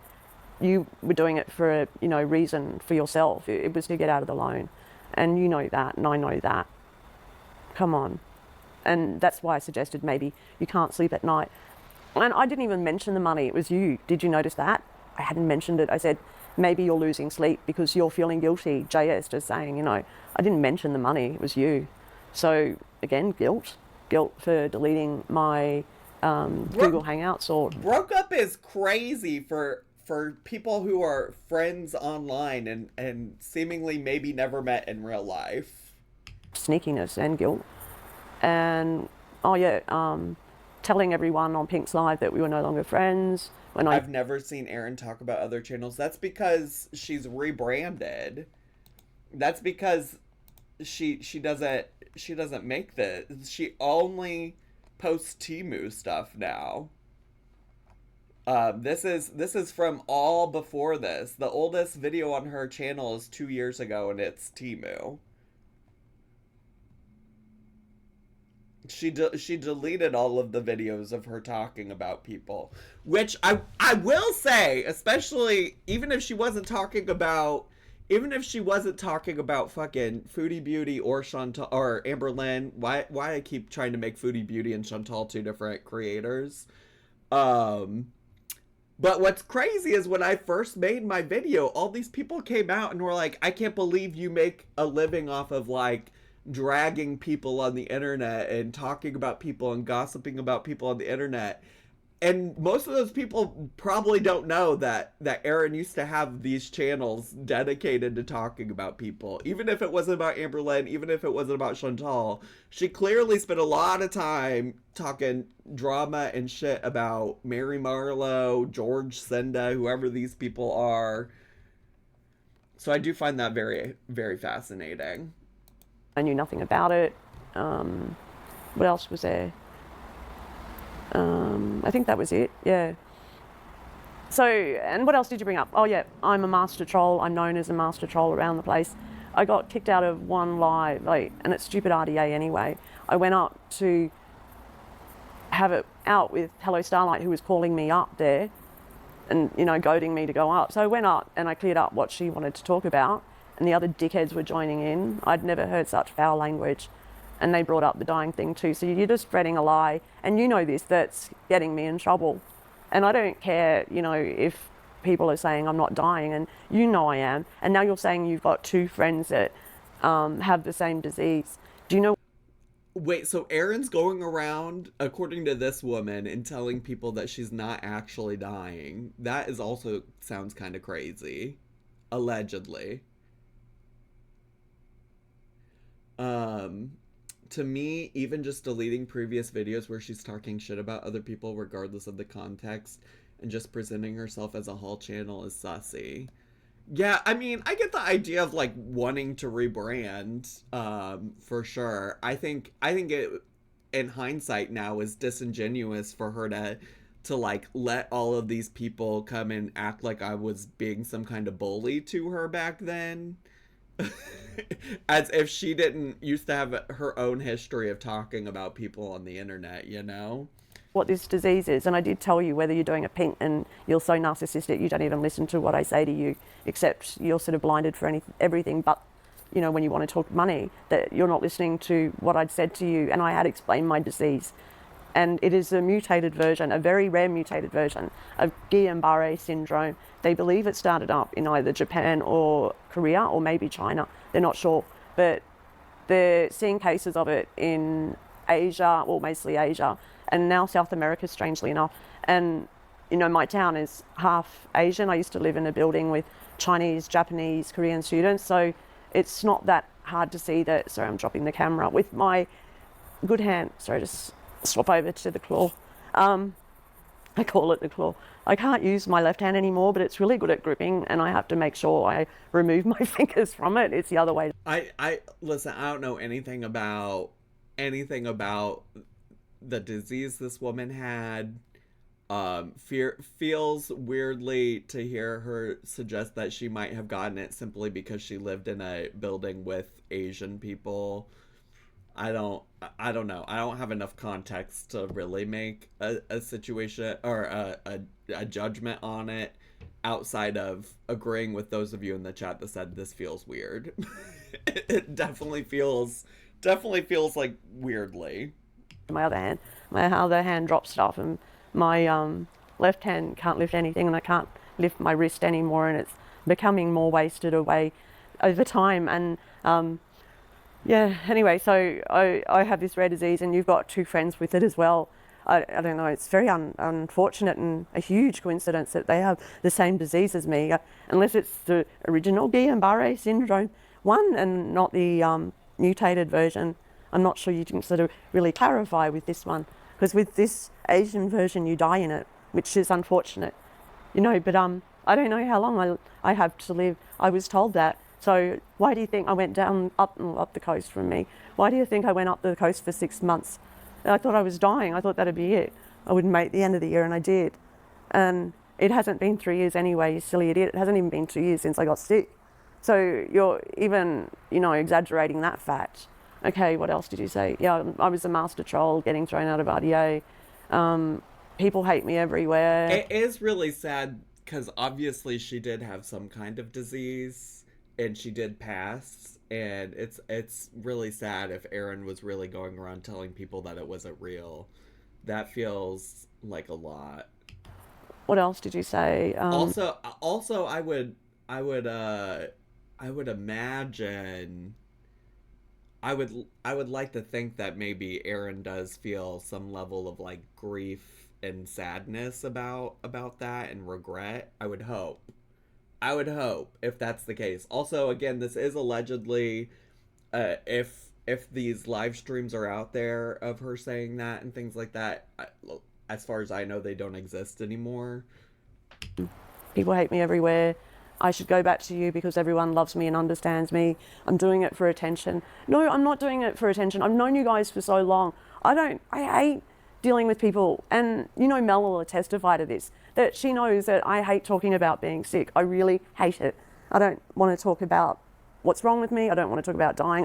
You were doing it for a reason for yourself. It was to get out of the loan, and you know that, and I know that. Come on. And that's why I suggested maybe you can't sleep at night. And I didn't even mention the money. It was you. Did you notice that? I hadn't mentioned it. I said maybe you're losing sleep because you're feeling guilty. JS just saying, I didn't mention the money. It was you. So again, guilt for deleting my Google Hangouts. Or broke up is crazy for people who are friends online and seemingly maybe never met in real life. Sneakiness and guilt. And telling everyone on Pink's live that we were no longer friends, when I've never seen Erinn talk about other channels. That's because she's rebranded. That's because she doesn't make this. She only posts Temu stuff now. This is from all before this. The oldest video on her channel is 2 years ago, and it's Temu. She deleted all of the videos of her talking about people, which I will say, especially even if she wasn't talking about fucking Foodie Beauty or Chantal or Amberlynn. Why I keep trying to make Foodie Beauty and Chantal two different creators. But what's crazy is when I first made my video, all these people came out and were like, I can't believe you make a living off of like dragging people on the internet and talking about people and gossiping about people on the internet. And most of those people probably don't know that Erinn used to have these channels dedicated to talking about people. Even if it wasn't about Amberlynn, even if it wasn't about Chantal, she clearly spent a lot of time talking drama and shit about Mary Marlowe, George Senda, whoever these people are. So I do find that very, very fascinating. I knew nothing about it. What else was there? I think that was it, yeah. So, and what else did you bring up? Oh yeah, I'm a master troll. I'm known as a master troll around the place. I got kicked out of one live, and it's stupid RDA anyway. I went up to have it out with Hello Starlight, who was calling me up there and, goading me to go up. So I went up and I cleared up what she wanted to talk about, and the other dickheads were joining in. I'd never heard such foul language. And they brought up the dying thing too. So you're just spreading a lie. And you know this, that's getting me in trouble. And I don't care, if people are saying I'm not dying, and I am. And now you're saying you've got 2 friends that have the same disease. Do you know? Wait, so Erinn's going around, according to this woman, and telling people that she's not actually dying. That is also sounds kind of crazy. Allegedly. To me, even just deleting previous videos where she's talking shit about other people regardless of the context and just presenting herself as a whole channel is sussy. Yeah, I mean, I get the idea of like wanting to rebrand, for sure. I think it, in hindsight now, is disingenuous for her to like let all of these people come and act like I was being some kind of bully to her back then. As if she didn't used to have her own history of talking about people on the internet, What this disease is, and I did tell you whether you're doing a pink and you're so narcissistic you don't even listen to what I say to you, except you're sort of blinded for everything but, when you want to talk money, that you're not listening to what I'd said to you, and I had explained my disease. And it is a mutated version, a very rare mutated version of Guillain-Barré syndrome. They believe it started up in either Japan or Korea or maybe China. They're not sure. But they're seeing cases of it in Asia, well, mostly Asia, and now South America, strangely enough. And, my town is half Asian. I used to live in a building with Chinese, Japanese, Korean students. So it's not that hard to see that. Sorry, I'm dropping the camera. With my good hand, sorry, just swap over to the claw. I call it the claw. I can't use my left hand anymore, but it's really good at gripping, and I have to make sure I remove my fingers from it. It's the other way. I listen, I don't know anything about the disease this woman had. Feels weirdly to hear her suggest that she might have gotten it simply because she lived in a building with Asian people. I don't know. I don't have enough context to really make a situation or a judgment on it outside of agreeing with those of you in the chat that said this feels weird. It definitely feels like weirdly. My other hand drops stuff, and my left hand can't lift anything, and I can't lift my wrist anymore, and it's becoming more wasted away over time. And yeah, anyway, so I have this rare disease, and you've got 2 friends with it as well. I don't know, it's very unfortunate and a huge coincidence that they have the same disease as me, unless it's the original Guillain-Barré syndrome one and not the mutated version. I'm not sure you can sort of really clarify with this one, because with this Asian version, you die in it. which is unfortunate, you know, but I don't know how long I have to live. I was told that. So why do you think I went down up the coast from me? Why do you think I went up the coast for 6 months? I thought I was dying. I thought that'd be it. I wouldn't make the end of the year, and I did. And it hasn't been 3 years anyway, you silly idiot. It hasn't even been 2 years since I got sick. So you're even, you know, exaggerating that fact. Okay, what else did you say? Yeah, I was a master troll getting thrown out of RDA. People hate me everywhere. It is really sad because obviously she did have some kind of disease and she did pass. And it's really sad if Erinn was really going around telling people that it wasn't real. That feels like a lot. What else did you say? Also, I would imagine. I would like to think that maybe Erinn does feel some level of like grief and sadness about that and regret. I would hope if that's the case. Also, again, this is allegedly, if these live streams are out there of her saying that and things like that, as far as I know, they don't exist anymore. People hate me everywhere. I should go back to you because everyone loves me and understands me. I'm doing it for attention. No, I'm not doing it for attention. I've known you guys for so long. I hate dealing with people. And, you know, Mel will testify to this, that she knows that I hate talking about being sick. I really hate it. I don't want to talk about what's wrong with me. I don't want to talk about dying.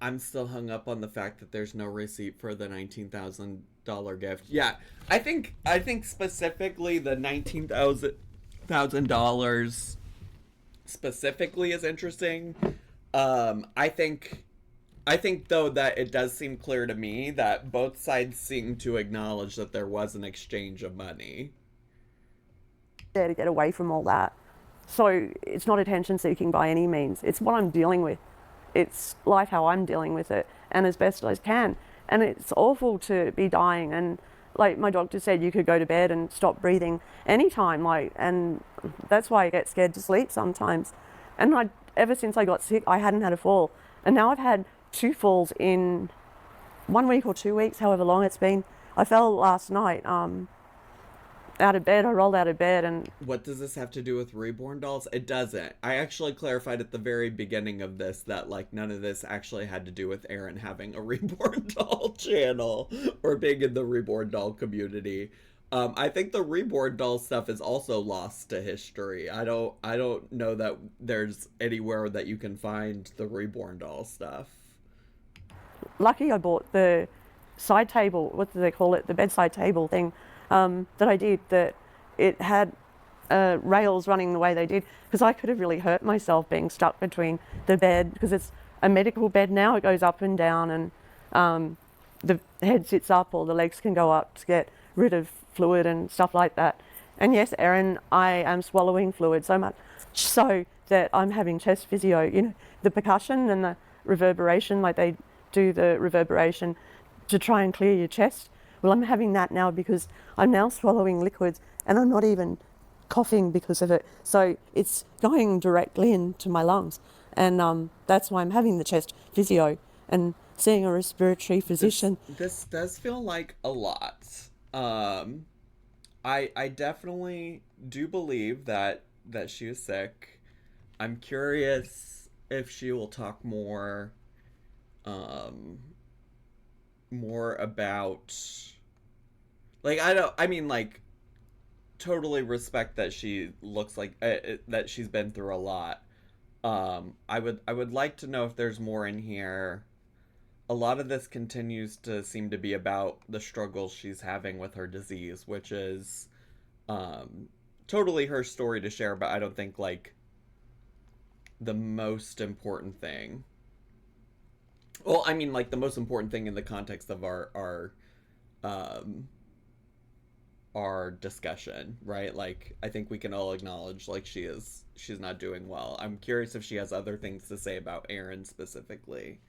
I'm still hung up on the fact that there's no receipt for the $19,000 gift. Yeah, I think specifically the $19,000 specifically is interesting. I think though that it does seem clear to me that both sides seem to acknowledge that there was an exchange of money. There to get away from all that. So it's not attention seeking by any means. It's what I'm dealing with. It's life how I'm dealing with it, and as best as I can. And it's awful to be dying, and like my doctor said, you could go to bed and stop breathing anytime, and that's why I get scared to sleep sometimes. And ever since I got sick, I hadn't had a fall, and now I've had 2 falls in 1 week or 2 weeks, however long it's been. I fell last night, out of bed. I rolled out of bed. And what does this have to do with Reborn dolls? It doesn't. I actually clarified at the very beginning of this that like none of this actually had to do with Erinn having a Reborn doll channel or being in the Reborn doll community. I think the Reborn doll stuff is also lost to history. I don't know that there's anywhere that you can find the Reborn doll stuff. Lucky I bought the side table, what do they call it, the bedside table thing, that I did, that it had rails running the way they did, because I could have really hurt myself being stuck between the bed, because it's a medical bed now. It goes up and down, and the head sits up, or the legs can go up to get rid of fluid and stuff like that. And yes, Erinn, I am swallowing fluid so much so that I'm having chest physio. You know, the percussion and the reverberation, like they do the reverberation to try and clear your chest. Well, I'm having that now because I'm now swallowing liquids, and I'm not even coughing because of it. So it's going directly into my lungs, and that's why I'm having the chest physio and seeing a respiratory physician. This does feel like a lot. I definitely do believe that she is sick. I'm curious if she will talk more about, like, totally respect that she looks like that she's been through a lot. I would like to know if there's more in here. A lot of this continues to seem to be about the struggles she's having with her disease, which is totally her story to share, but I don't think like the most important thing. Well, I mean, like the most important thing in the context of our discussion, right? Like, I think we can all acknowledge like she's not doing well. I'm curious if she has other things to say about Erinn specifically.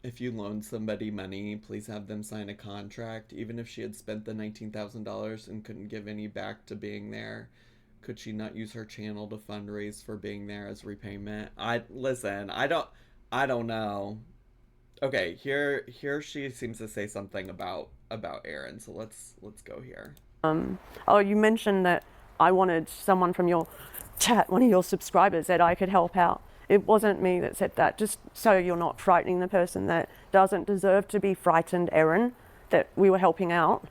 If you loan somebody money, please have them sign a contract. Even if she had spent the $19,000 and couldn't give any back to being there, could she not use her channel to fundraise for being there as repayment? I don't know. Okay, here she seems to say something about Erinn. So let's go here. Oh, you mentioned that I wanted someone from your chat, one of your subscribers, that I could help out. It wasn't me that said that, just so you're not frightening the person that doesn't deserve to be frightened, Erinn, that we were helping out.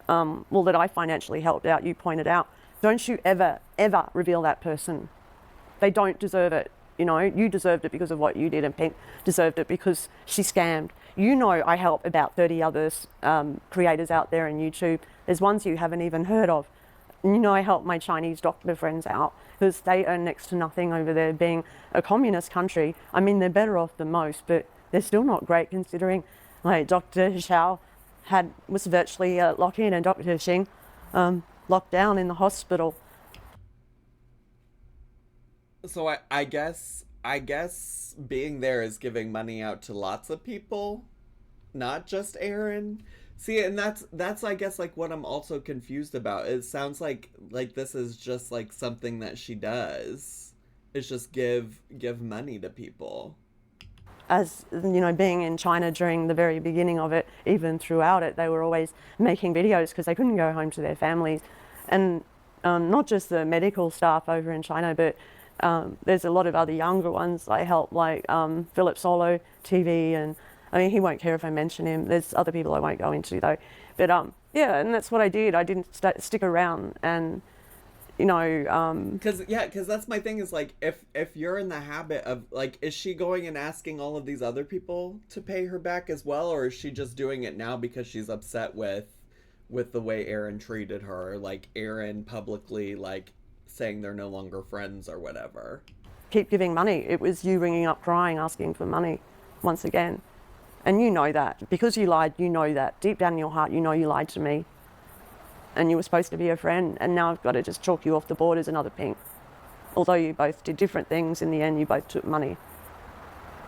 Well, that I financially helped out, you pointed out. Don't you ever, ever reveal that person. They don't deserve it. You know, you deserved it because of what you did, and Pink deserved it because she scammed. You know, I help about 30 other creators out there on YouTube. There's ones you haven't even heard of. You know, I help my Chinese doctor friends out because they earn next to nothing over there being a communist country. I mean, they're better off than most, but they're still not great considering, like, Dr. Xiao was virtually locked in, and Dr. Xing locked down in the hospital. So I guess being there is giving money out to lots of people, not just Erinn. See, and that's I guess like what I'm also confused about. It sounds like this is just like something that she does. It's just give money to people. As you know, being in China during the very beginning of it, even throughout it, they were always making videos because they couldn't go home to their families. And not just the medical staff over in China, but there's a lot of other younger ones I help, like Philip Solo TV, and I mean, he won't care if I mention him. There's other people I won't go into though. But yeah, and that's what I did. I didn't stick around, and you know, Because that's my thing is like if you're in the habit of like, is she going and asking all of these other people to pay her back as well, or is she just doing it now because she's upset with the way Erinn treated her, like Erinn publicly like saying they're no longer friends or whatever? keep giving money. It was you ringing up crying, asking for money once again. And you know that. Because you lied, you know that. Deep down in your heart, you know you lied to me. And you were supposed to be a friend, and now I've got to just chalk you off the board as another Pink. Although you both did different things, in the end you both took money.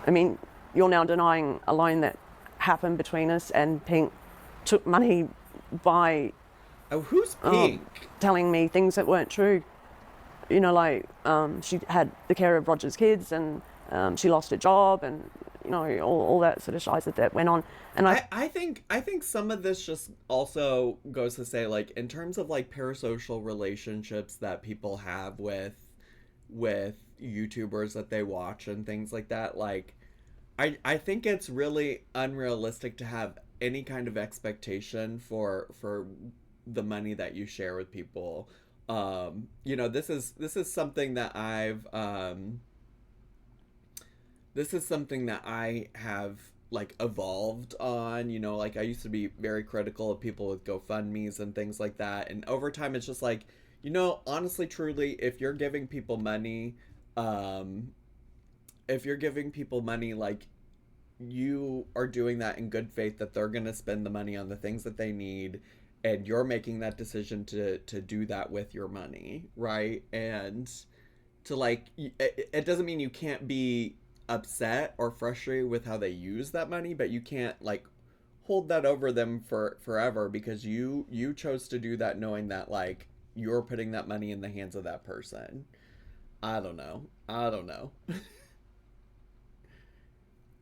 I mean, you're now denying a loan that happened between us, and Pink took money by Oh, who's Pink? telling me things that weren't true. You know, like she had the care of Roger's kids, and she lost her job, and you know, all that sort of shit that went on. And I think some of this just also goes to say, like, in terms of like parasocial relationships that people have with YouTubers that they watch and things like that, like I think it's really unrealistic to have any kind of expectation for the money that you share with people. You know, this is something that this is something that I have like evolved on. You know, like I used to be very critical of people with GoFundMes and things like that, and over time it's just like, you know, honestly, truly, if you're giving people money, like, you are doing that in good faith that they're gonna spend the money on the things that they need, and you're making that decision to do that with your money, right? And to like, it doesn't mean you can't be upset or frustrated with how they use that money, but you can't like hold that over them for forever, because you chose to do that knowing that like you're putting that money in the hands of that person. I don't know.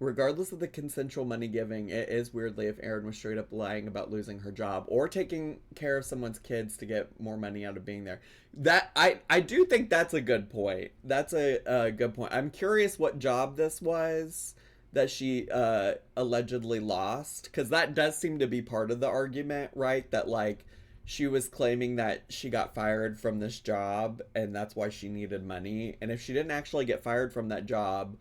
Regardless of the consensual money giving, it is weirdly if Erinn was straight up lying about losing her job or taking care of someone's kids to get more money out of being there. That I do think that's a good point. That's a good point. I'm curious what job this was that she allegedly lost, because that does seem to be part of the argument, right? That like she was claiming that she got fired from this job and that's why she needed money. And if she didn't actually get fired from that job,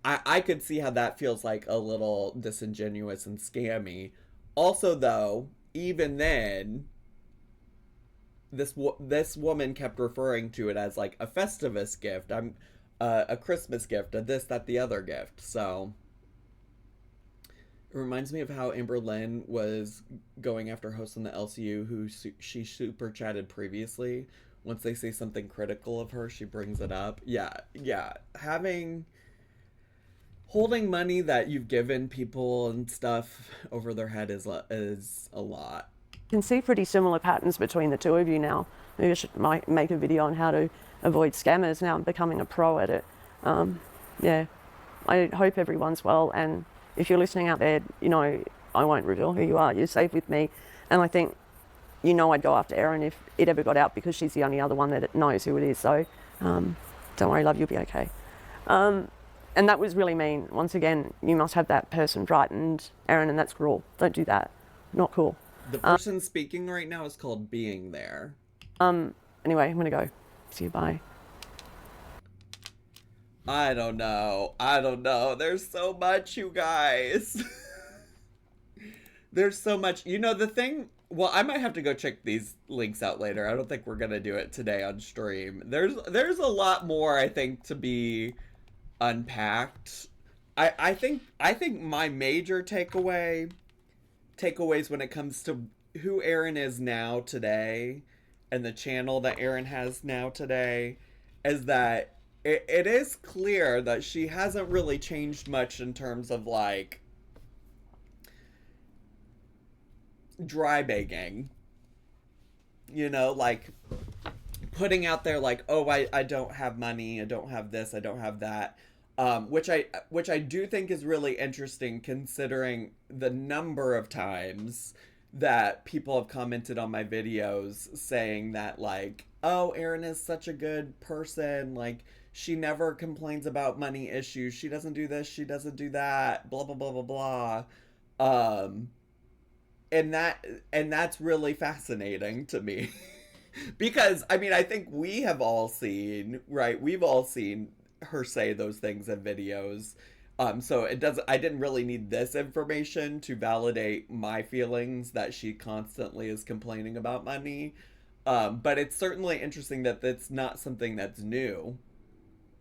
I could see how that feels like a little disingenuous and scammy. Also, though, even then, this woman kept referring to it as like a Festivus gift, a Christmas gift, a this, that, the other gift. So it reminds me of how Amber Lynn was going after hosts on the LCU who she super chatted previously. Once they say something critical of her, she brings it up. Yeah. Holding money that you've given people and stuff over their head is a lot. you can see pretty similar patterns between the two of you now. Maybe I might make a video on how to avoid scammers. Now I'm becoming a pro at it. Yeah, I hope everyone's well, and if you're listening out there, you know, I won't reveal who you are. You're safe with me. And I think, you know, I'd go after Erinn if it ever got out, because she's the only other one that knows who it is. So don't worry, love, you'll be okay. And that was really mean. Once again, you must have that person frightened, Erinn, and that's cruel. Don't do that. Not cool. The person speaking right now is called Being There. Anyway, I'm going to go. See you, bye. I don't know. There's so much, you guys. There's so much. You know, the thing... Well, I might have to go check these links out later. I don't think we're going to do it today on stream. There's a lot more, I think, to be unpacked. I think my major takeaways when it comes to who Erinn is now today and the channel that Erinn has now today is that it is clear that she hasn't really changed much in terms of, like, dry begging. You know, like, putting out there, like, oh, I don't have money, I don't have this, I don't have that. Which I do think is really interesting, considering the number of times that people have commented on my videos saying that, like, oh, Erinn is such a good person, like, she never complains about money issues, she doesn't do this, she doesn't do that, blah, blah, blah, blah, blah. And that's really fascinating to me. Because, I mean, I think we have all seen, right, we've all seen her say those things in videos. So I didn't really need this information to validate my feelings that she constantly is complaining about money. But it's certainly interesting that that's not something that's new,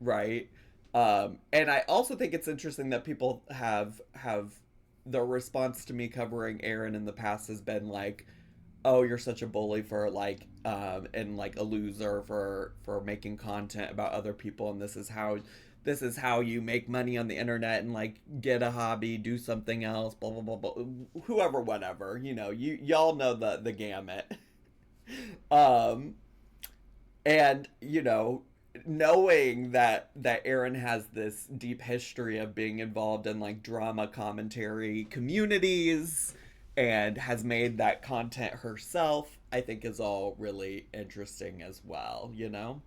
right? And I also think it's interesting that people have the response to me covering Erinn in the past has been like, oh, you're such a bully for, like, and, like, a loser for making content about other people, and this is how you make money on the internet, and, like, get a hobby, do something else, blah, blah, blah, blah, whoever, whatever, you know, y'all know the gamut. And, you know, knowing that Erinn has this deep history of being involved in, like, drama commentary communities and has made that content herself, I think is all really interesting as well, you know?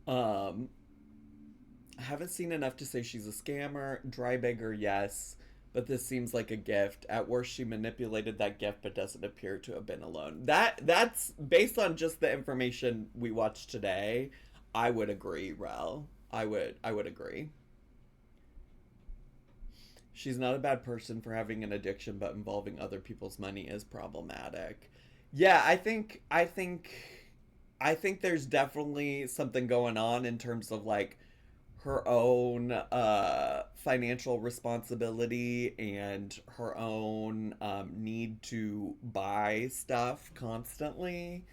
I haven't seen enough to say she's a scammer. Dry beggar, yes, but this seems like a gift. At worst, she manipulated that gift, but doesn't appear to have been alone. That's based on just the information we watched today. I would agree, Rel. I would agree. She's not a bad person for having an addiction, but involving other people's money is problematic. Yeah, I think there's definitely something going on in terms of, like, her own financial responsibility and her own need to buy stuff constantly.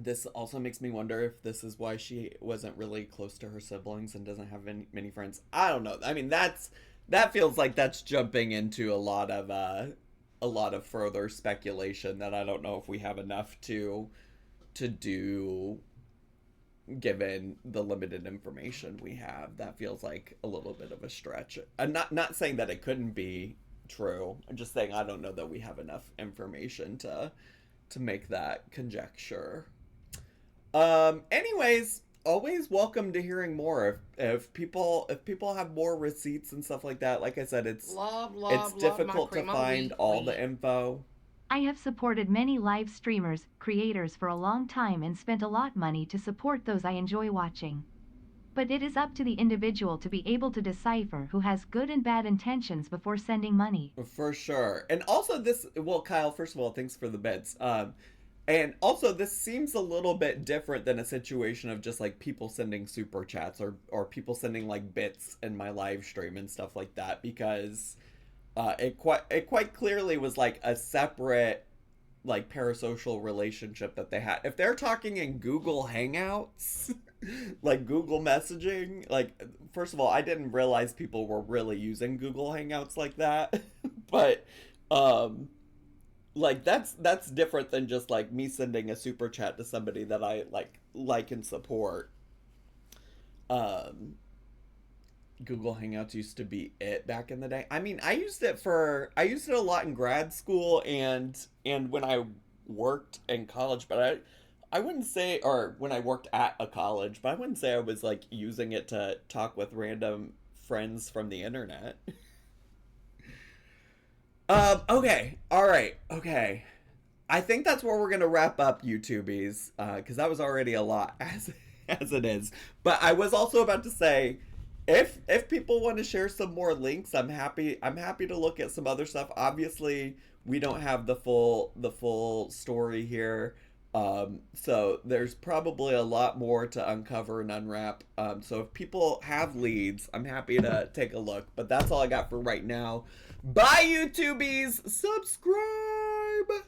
This also makes me wonder if this is why she wasn't really close to her siblings and doesn't have many friends. I don't know. I mean, that feels like that's jumping into a lot of further speculation that I don't know if we have enough to do, given the limited information we have. That feels like a little bit of a stretch. I'm not saying that it couldn't be true. I'm just saying I don't know that we have enough information to make that conjecture. Anyways, always welcome to hearing more. If people have more receipts and stuff like that, like I said, it's difficult to find all the info. I have supported many live streamers, creators for a long time and spent a lot of money to support those I enjoy watching. But it is up to the individual to be able to decipher who has good and bad intentions before sending money. For sure. And also Kyle, first of all, thanks for the bits. And also this seems a little bit different than a situation of just, like, people sending super chats or people sending, like, bits in my live stream and stuff like that, because it quite clearly was, like, a separate, like, parasocial relationship that they had. If they're talking in Google Hangouts, like Google messaging, like, first of all, I didn't realize people were really using Google Hangouts like that. But like, that's different than just, like, me sending a super chat to somebody that I like and support. Google Hangouts used to be it back in the day. I mean, I used it a lot in grad school and when I worked in college, but I wouldn't say, or when I worked at a college, but I wouldn't say I was like using it to talk with random friends from the internet. Okay. All right. Okay. I think that's where we're gonna wrap up YouTubies, because that was already a lot as it is. But I was also about to say, if people want to share some more links, I'm happy to look at some other stuff. Obviously, we don't have the full story here, so there's probably a lot more to uncover and unwrap. So if people have leads, I'm happy to take a look. But that's all I got for right now. Bye, YouTubies. Subscribe.